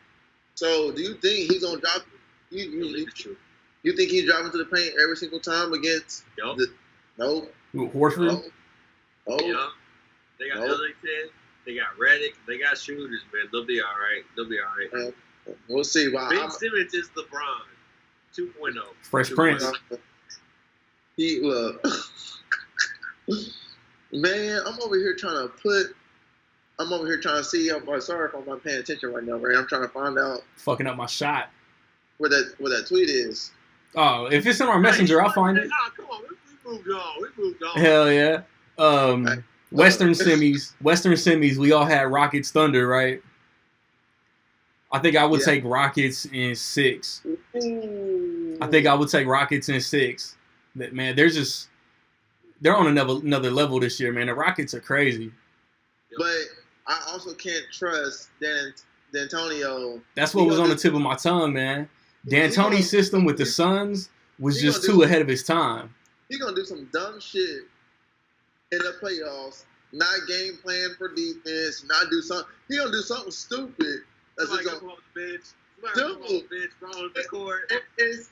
So do you think he's gonna drop? You think he's driving to the paint every single time against? No. Horford. No. Yeah. They got Ellington. They got Redick. They got shooters, man. They'll be all right. We'll see. Ben Simmons is LeBron 2.0. Fresh Prince. He man, I'm over here trying to see. I'm sorry if I'm not paying attention right now, man. I'm trying to find out. Fucking up my shot. Where that tweet is. Oh, if it's in our messenger, I'll find it. Come on, we moved on. Hell yeah. Western semis, we all had Rockets Thunder, right? I think I would take Rockets in 6. Ooh. I think I would take Rockets in 6. Man, they're on another level this year, man. The Rockets are crazy. But I also can't trust D'Antonio. That's what was on the tip of my tongue, man. D'Antoni's system with the Suns was just too ahead of his time. He's going to do some dumb shit in the playoffs, not game plan for defense, not do something. He's going to do something stupid. That's Somebody come off the bench. On the court. It's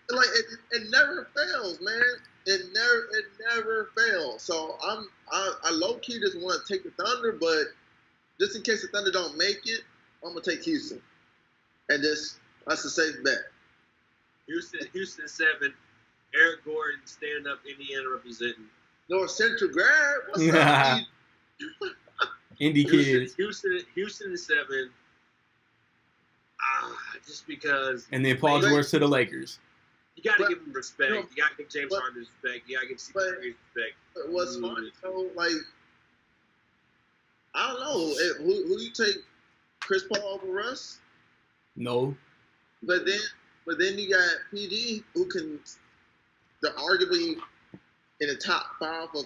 like it never fails, man. It never fails. So I low key just want to take the Thunder, but just in case the Thunder don't make it, I'm gonna take Houston, and that's a safe bet. Houston 7. Eric Gordon, stand up, Indiana representing. North Central grad. What's up? Indy kids. Houston 7. Just because. And then Paul George to the Lakers. You got to give him respect. You got to give James Harden respect. You got to give Stephen Curry respect. What's funny, though, like, I don't know. Who you take, Chris Paul over Russ? No. But then you got PG, who can, they're arguably in the top 5 of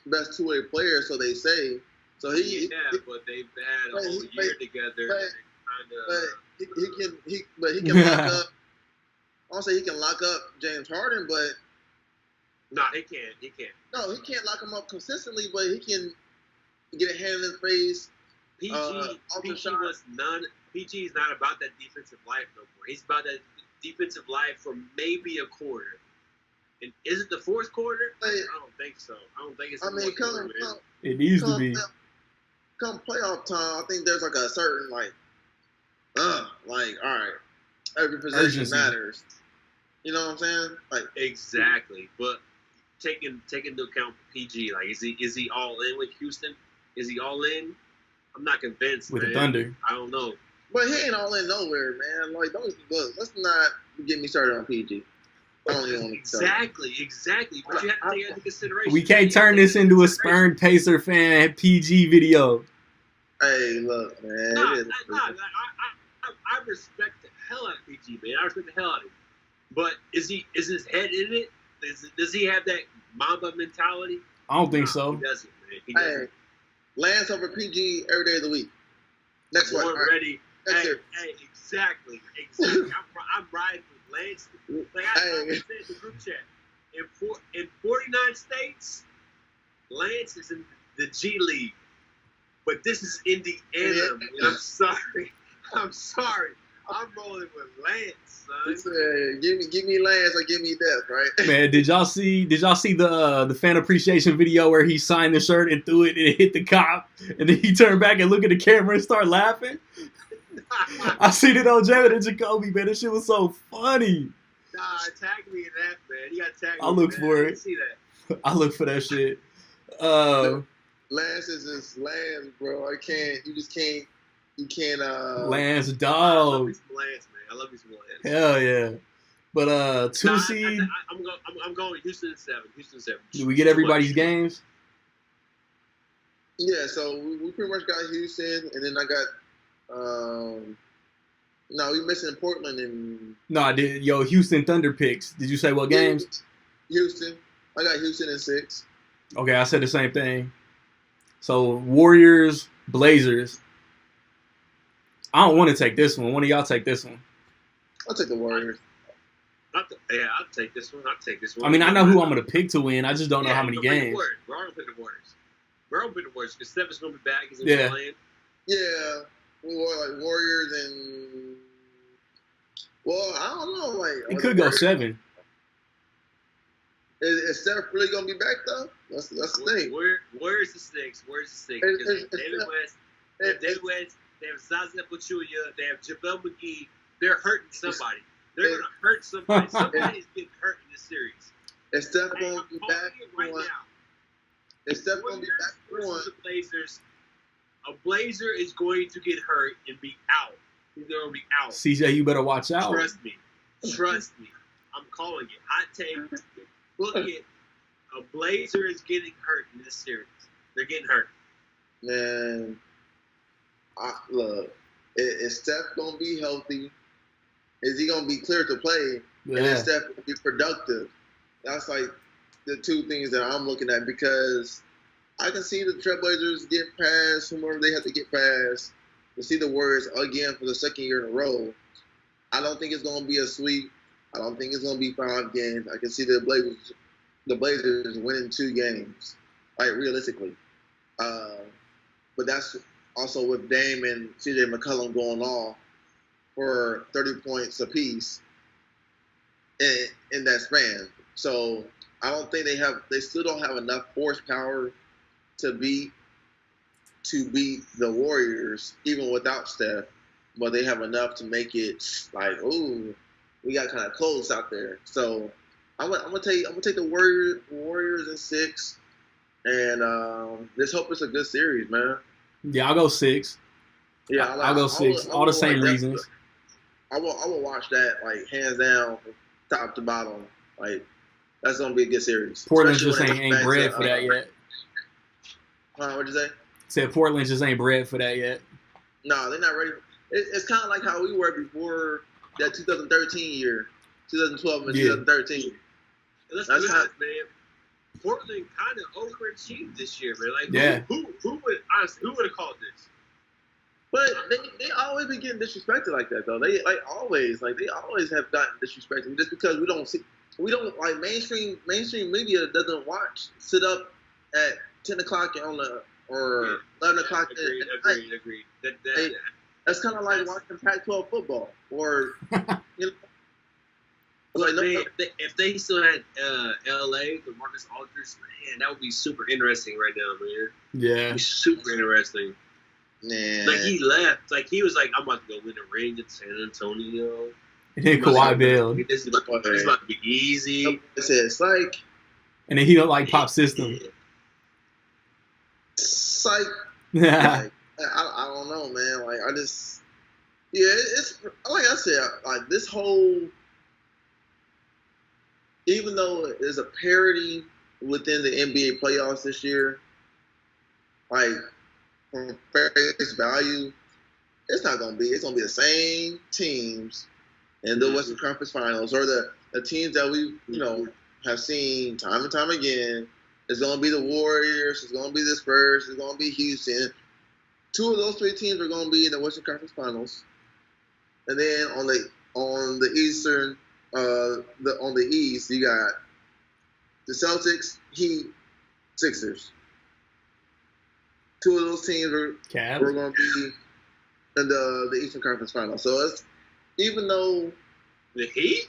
best two-way players, so they say. So but they've had a whole year together. But he can lock up. I'll say he can lock up James Harden, but no, he can't. No, he can't lock him up consistently, but he can get a hand in his face. PG is not about that defensive life no more. He's about that defensive life for maybe a quarter. And is it the fourth quarter? Like, I don't think so. I don't think it's the I mean, fourth quarter, man. It needs to be. Come playoff time, I think there's like a certain like all right, every possession Urgency. matters. You know what I'm saying? Like Exactly. But taking into account PG, like is he all in with Houston? Is he all in? I'm not convinced. With man. the Thunder. I don't know. but he ain't all in nowhere, man. Like let's not get me started on PG. I don't even want to start. Exactly. But you have to take that into consideration. We can't turn this into a spurned Pacer fan PG video. Hey, look, man. Nah, it is- I respect the hell out of PG, man. I respect the hell out of him. But is his head in it? Does he have that Mamba mentality? I don't think He so. doesn't, man. He Hey, doesn't. Lance over PG every day of the week. Next one. We're All right. ready. That's Hey, it. exactly. I'm riding with Lance. Like I said in the group chat. In 49 states, Lance is in the G League. But this is Indiana. Yeah. And I'm sorry. I'm rolling with Lance, He son. said, give me Lance or give me death, right? Man, did y'all see the fan appreciation video where he signed the shirt and threw it and it hit the cop and then he turned back and looked at the camera and started laughing? I seen it on Jamin and Jacoby, man. This shit was so funny. Nah, tag me in that, man. You got to tag me. I'll look in for that. I it. didn't see that. I look for that shit. Lance is just Lance, bro. You can't Lance I love dog. me some Lance, man. I love me some Lance. Hell yeah. But two Nah, seed, I'm going Houston 7. Houston 7. do we get everybody's games? Yeah, so we pretty much got Houston, and then I got no, we missing Portland and No, I did. Yo, Houston Thunder picks. Did you say what games? Houston. I got Houston in 6. Okay, I said the same thing. So Warriors, Blazers. I don't want to take this one. One of y'all take this one. I'll take the Warriors. I'll take this one. I mean, I know who I'm going to pick to win. I just don't know how many we're gonna pick the games. Warriors. We're all going to pick the Warriors. We're all going to pick the Warriors because Steph is going to be back. He's going to Yeah. be playing. Yeah, like Warriors and I don't know. Like It could go Warriors- 7. Is Steph really gonna be back though? That's the thing. Where's the 6? Where's the 6? It's- Because it's- David it's- West, they have David West, they have Zaza Pachulia, they have JaVale McGee. They're hurting somebody. They're going to hurt somebody. Somebody's getting hurt in this series. Is Steph Hey, gonna I'm be calling back it right for one? now. Is Steph gonna be back for one? Versus the Blazers. A Blazer is going to get hurt and be out. He's going to be out. CJ, you better watch out. Trust me. I'm calling it. Hot take. Book it. A Blazer is getting hurt in this series. They're getting hurt. Man, look, is Steph gonna be healthy? Is he gonna be clear to play? And Yeah. is Steph gonna be productive? That's like the two things that I'm looking at because I can see the Trailblazers get past whomever they have to get past to see the Warriors again for the second year in a row. I don't think it's gonna be a sweep. I don't think it's gonna be 5 games. I can see the Blazers winning 2 games, like realistically. But that's also with Dame and CJ McCollum going off for 30 points apiece in that span. So I don't think they still don't have enough horsepower to beat the Warriors, even without Steph. But they have enough to make it like, ooh, we got kind of close out there. So I'm gonna take the Warriors in 6, and just hope it's a good series, man. Yeah, I'll go 6. Yeah, I'll go 6. All the same reasons. I will watch that like hands down, from top to bottom. Like that's gonna be a good series. Portland Especially just when it ain't comes bred back for to, that yet. What'd you say? Said Portland just ain't bred for that yet. No, they're not ready. It's kind of like how we were before that 2013 year, 2012 and Yeah. 2013. Let's That's be how- honest, man. Portland kind of overachieved this year, man. Like, Yeah. who would have called this? But they always be getting disrespected like that though. They always have gotten disrespected just because we don't like mainstream media doesn't sit up at 10 o'clock or 11 o'clock at night. Agreed. That's kind of like watching Pac-12 football or you know. Like, no, If they still had LA with Marcus Aldridge, man, that would be super interesting right now, man. Yeah. It'd be super interesting. man. Like he left. Like he was like, I'm about to go win a ring in San Antonio. And then Kawhi bailed. This is about to be easy. It's like, And then he don't like Pop System. it's like, Yeah. like I don't know, man. Like I just, yeah, it's like I said, like this whole, even though there's a parity within the NBA playoffs this year, like from face value, it's not gonna be. It's gonna be the same teams in the Western Conference Finals, or the teams that we have seen time and time again. It's gonna be the Warriors. It's gonna be the Spurs. It's gonna be Houston. 2 of those 3 teams are gonna be in the Western Conference Finals, and then on the Eastern, on the East, you got the Celtics, Heat, Sixers. 2 of those teams are going to be in the Eastern Conference Finals. So it's, even though the Heat,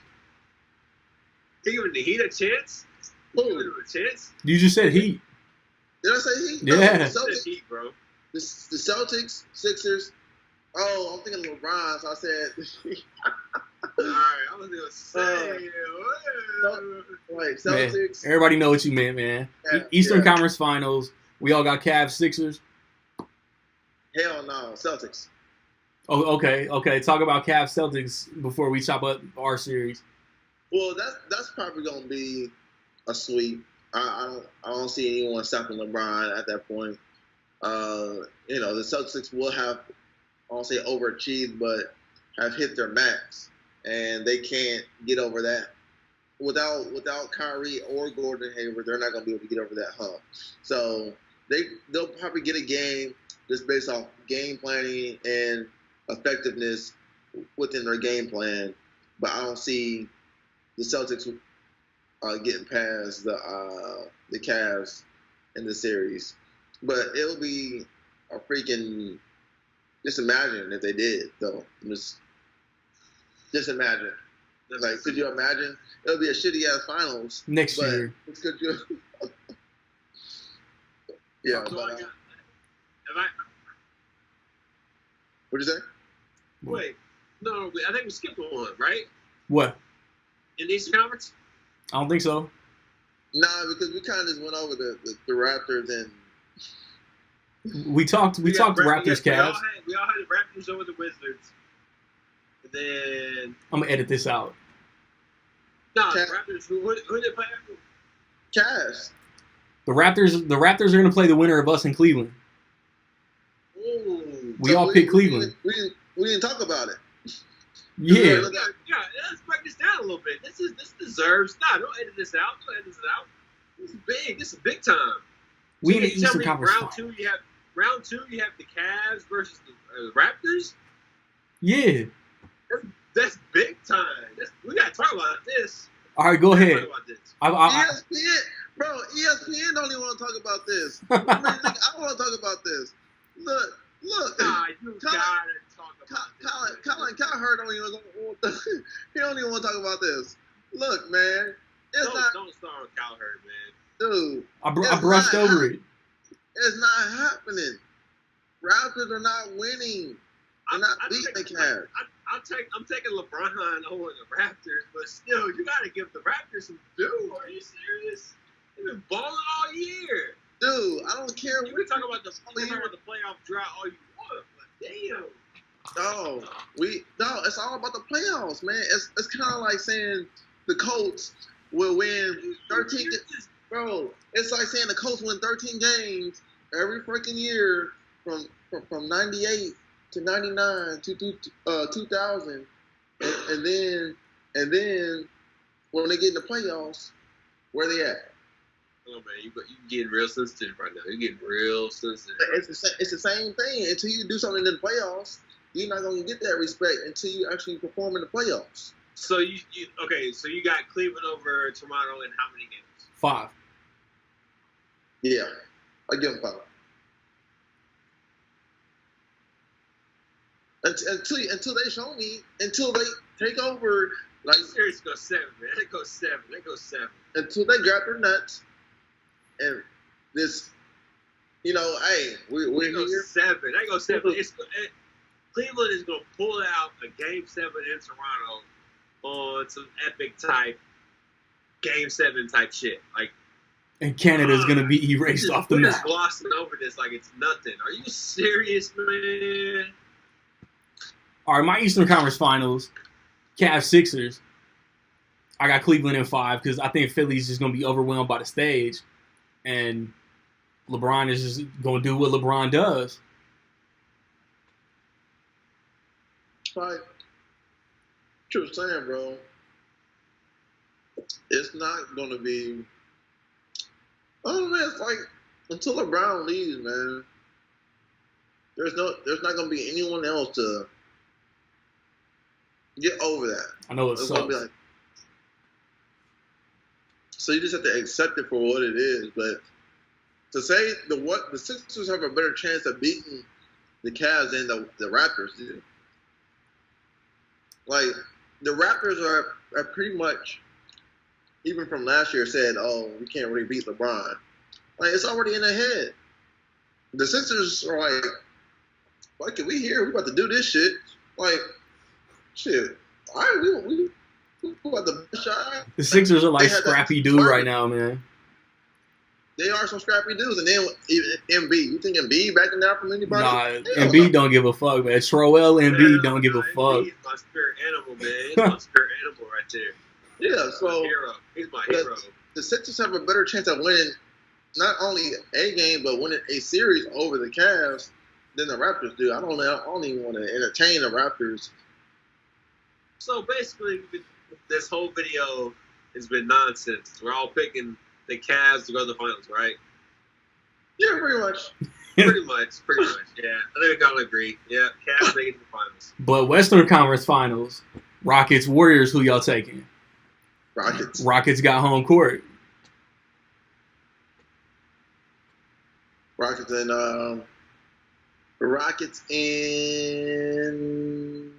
giving the Heat a chance. You just said Heat. Did I say Heat? Yeah. No, the Celtics, Heat, bro. The Celtics, Sixers. Oh, I'm thinking of LeBron, so I said. All right, I was gonna say. Like Celtics. Man, everybody know what you meant, man. Eastern Conference Finals. We all got Cavs, Sixers. Hell no, Celtics. Oh, okay. Talk about Cavs, Celtics before we chop up our series. Well, that's probably gonna be a sweep. I don't see anyone stopping LeBron at that point. The Celtics will have, I won't say overachieved, but have hit their max, and they can't get over that. Without Kyrie or Gordon Hayward, they're not gonna be able to get over that hump. So they'll probably get a game just based off game planning and effectiveness within their game plan. But I don't see the Celtics getting past the Cavs in the series. But it'll be a freaking, just imagine if they did, though. Just imagine. Like, could you imagine? It'll be a shitty ass finals next year. Could you? Yeah. So but, what'd you say? Wait, no, I think we skipped one, right? What? In the Eastern Conference? I don't think so. Nah, because we kind of just went over the Raptors and. We talked Raptors, Cavs. We all had the Raptors over the Wizards. And then I'm gonna edit this out. No, the Raptors. Who did they play after? Cavs. The Raptors are gonna play the winner of us in Cleveland. Ooh. We all picked Cleveland. We didn't talk about it. Yeah. Yeah. Let's break this down a little bit. This deserves. Don't edit this out. Don't edit this out. This is big. This is big time. We So in the Eastern Conference. Round two, you have the Cavs versus the Raptors. Yeah. That's big time. We gotta talk about this. All right, go ahead. ESPN, bro. ESPN don't even want to talk about this. I don't want to talk about this. Look. Nah, you gotta talk about this. Colin Hurd don't even. He don't even want to talk about this. Look, man. Don't start with Kyle Hurd, man. Dude. I brushed over it. It's not happening. Raptors are not winning. They're not beating the Cavs. I'm taking LeBron over the Raptors, but still, you got to give the Raptors some due. Are you serious? They've been balling all year. Dude, I don't care. You can talk about the playoff drought all you want, but damn. No, it's all about the playoffs, man. It's kind of like saying the Colts will win 13. Bro, it's like saying the Colts win 13 games every freaking year from 98 to 99 to 2000, and then when they get in the playoffs, where they at? Oh man, you getting real sensitive right now. You're getting real sensitive. It's the same thing. Until you do something in the playoffs, you're not gonna get that respect until you actually perform in the playoffs. So you got Cleveland over Toronto in how many games? 5. Yeah, I give them 5. Until they show me, until they take over Like series go 7, man. They go 7. They go 7 until they grab their nuts, and this, hey, we're go here. 7. They go 7. Cleveland is gonna pull out a Game 7 in Toronto on some epic type Game 7 type shit. Like, And Canada's going to be erased off the we're map. just glossing over this like it's nothing. Are you serious, man? All right, my Eastern Conference Finals, Cavs Sixers. I got Cleveland in 5 because I think Philly's just going to be overwhelmed by the stage. And LeBron is just going to do what LeBron does. Like, what you're saying, bro. It's not going to be. Oh man, it's like until LeBron leaves, man. There's not going to be anyone else to get over that. I know it It's sucks. gonna be like, so you just have to accept it for what it is. But to say the Sixers have a better chance of beating the Cavs than the Raptors do. Like the Raptors are pretty much, even from last year, said, "Oh, we can't really beat LeBron." Like it's already in their head. The Sixers are like, "What can we hear? We about to do this shit." Like, shit. All right, we about the best shot. The Sixers are like They had that scrappy dude target. right now, man. They are some scrappy dudes, and then Embiid. You think Embiid backing down from anybody? Nah, Hell Embiid no. don't give a fuck, man. Troel Embiid don't give a fuck. He's my spirit animal, man. He's my spirit animal right there. Yeah, My so hero. He's my the- hero. the Sixers have a better chance of winning not only a game but winning a series over the Cavs than the Raptors do. I don't even want to entertain the Raptors. So basically, this whole video has been nonsense. We're all picking the Cavs to go to the finals, right? Yeah, pretty much. Pretty much, yeah. I think we can all agree. Yeah, Cavs make it to the finals. But Western Conference Finals, Rockets Warriors, who y'all taking? Rockets. Rockets got home court. Rockets and Rockets in.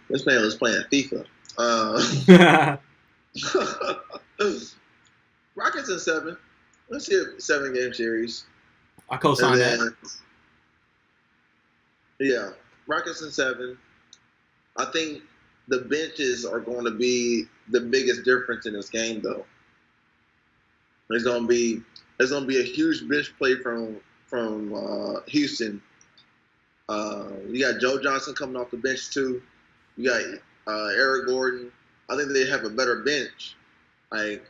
This man was playing FIFA. Rockets in 7. Let's see a 7-game series. I co-sign And that. then- Yeah, Rockets in 7. I think the benches are going to be the biggest difference in this game, though. There's going to be a huge bench play from Houston. You got Joe Johnson coming off the bench too. You got Eric Gordon. I think they have a better bench, like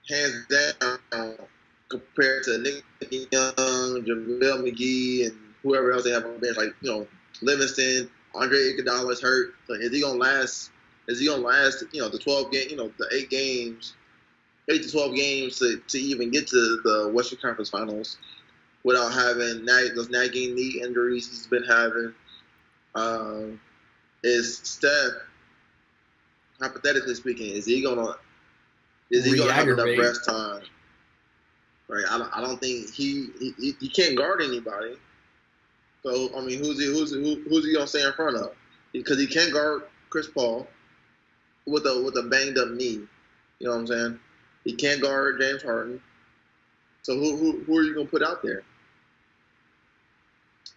hands down, compared to Nick Young, JaVale McGee, and whoever else they have on the bench. Like Livingston, Andre Iguodala is hurt. So is he gonna last? Is he gonna last? The 12 game. The 8 to 12 games to even get to the Western Conference Finals without having those nagging knee injuries he's been having. Is Steph, hypothetically speaking, is he gonna have enough Re-aggravate. rest time? Right. I don't think he can't guard anybody. So I mean, who's he gonna stay in front of? Because he can't guard Chris Paul with a banged up knee. You know what I'm saying? He can't guard James Harden. So who are you gonna put out there?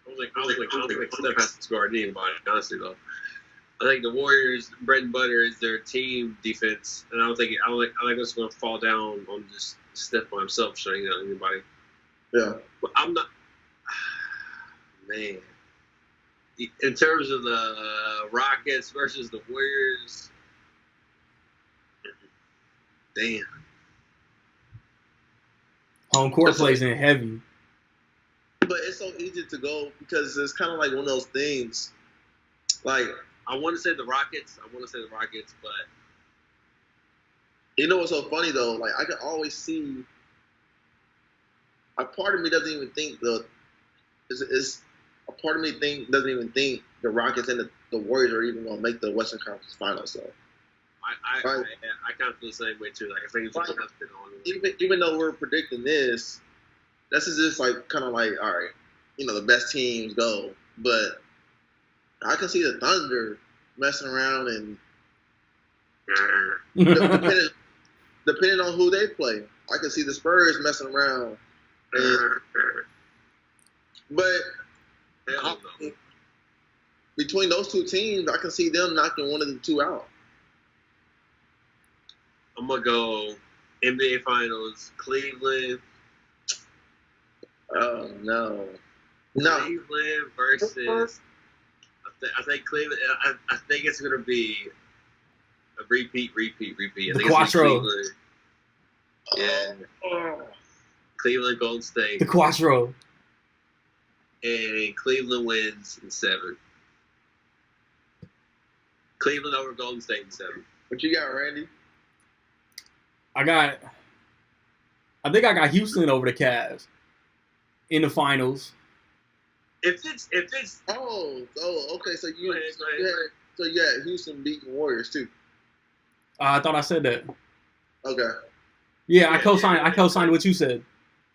I don't think Steph has to guard anybody, honestly, though. I think the Warriors' bread and butter is their team defense, and I don't think it's going to fall down on just Steph by himself shutting down anybody. Yeah. But I'm not, man. In terms of the Rockets versus the Warriors, damn. Home court plays in heavy. But it's so easy to go because it's kind of like one of those things. Like, I want to say the Rockets, but you know what's so funny though? Like, I can always see. A part of me doesn't even think doesn't even think the Rockets and the Warriors are even gonna make the Western Conference Finals. So I kind of feel the same way too. Like I think it's Right. that's been on. even though we're predicting this is just like kind of like, all right, the best teams go, but I can see the Thunder messing around and depending on who they play. I can see the Spurs messing around. But between those two teams, I can see them knocking one of the two out. I'm going to go NBA Finals, Cleveland. Oh, no. Cleveland versus... I think Cleveland... I think it's going to be a repeat. I think Quattro. Cleveland. Yeah. Cleveland, Golden State. The Quattro. And Cleveland wins in 7. Cleveland over Golden State in 7. What you got, Randy? I think I got Houston over the Cavs in the finals. If it's okay. So you go ahead. had Houston beating Warriors too. I thought I said that. Okay. Yeah, I co-signed what you said.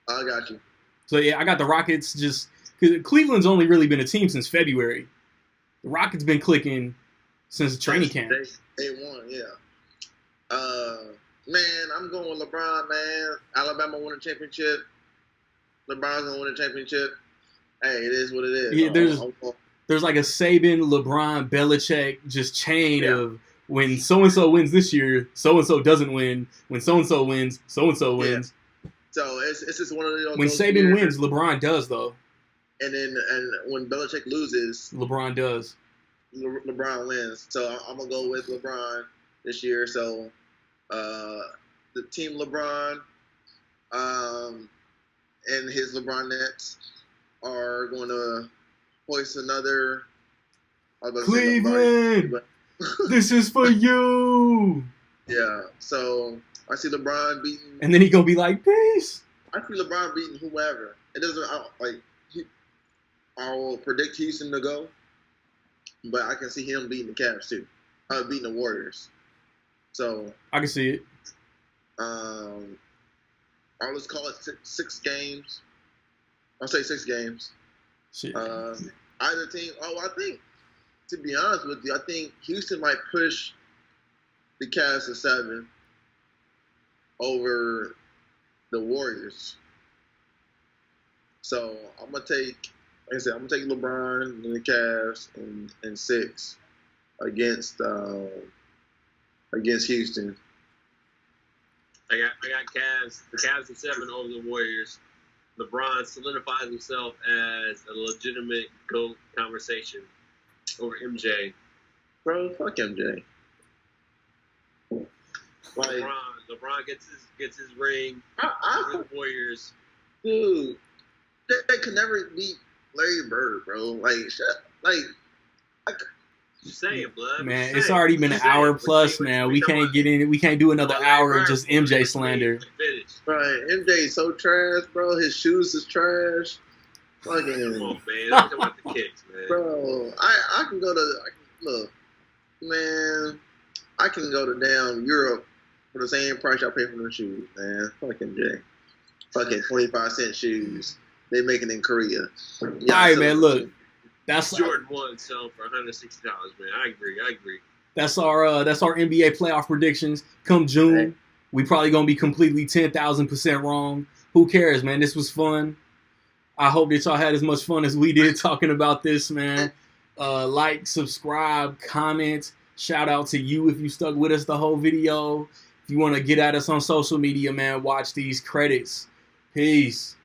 I got you. So yeah, I got the Rockets just because Cleveland's only really been a team since February. The Rockets been clicking since training camp. They won, yeah. Man, I'm going with LeBron, man. Alabama won a championship. LeBron's gonna win a championship. Hey, it is what it is. Yeah, there's like a Saban, LeBron, Belichick just chain of when so-and-so wins this year, so-and-so doesn't win. When so-and-so wins, so-and-so wins. So it's just one of those. When Saban wins, LeBron does though. And when Belichick loses, LeBron does. LeBron wins. So I'm gonna go with LeBron this year. So the team LeBron and his LeBron Nets are going to hoist another. Cleveland, this is for you. Yeah. So I see LeBron beating. And then he gonna be like, peace. I see LeBron beating whoever. It doesn't I will predict Houston to go, but I can see him beating the Cavs too, beating the Warriors. So I can see it. I'll just call it six games. I'll say 6 games. Shit. Either team. I think, to be honest with you, I think Houston might push the Cavs to 7 over the Warriors. So I'm gonna take, like I said, I'm gonna take LeBron and the Cavs in 6 against Houston. I got Cavs. The Cavs in 7 over the Warriors. LeBron solidifies himself as a legitimate GOAT conversation over MJ. Bro, fuck MJ. Like, LeBron gets his ring with the Warriors. Dude, they could never beat Larry Bird, bro. Just saying, blood. Man, it's already been an hour plus, man. We can't get in. We can't do another hour of just MJ slander. Right, MJ's so trash, bro. His shoes is trash. Fucking. Come on, man. Talk about the kicks, man. Bro, I can go to look, man. I can go to down Europe for the same price I pay for them shoes, man. Fucking MJ. Fucking 25-cent shoes. They make it in Korea. All right, man. Look. That's Jordan 1 selling for $160, man. I agree. That's our NBA playoff predictions. Come June, we probably gonna be completely 10,000% wrong. Who cares, man? This was fun. I hope that y'all had as much fun as we did talking about this, man. Like, subscribe, comment. Shout out to you if you stuck with us the whole video. If you want to get at us on social media, man, watch these credits. Peace.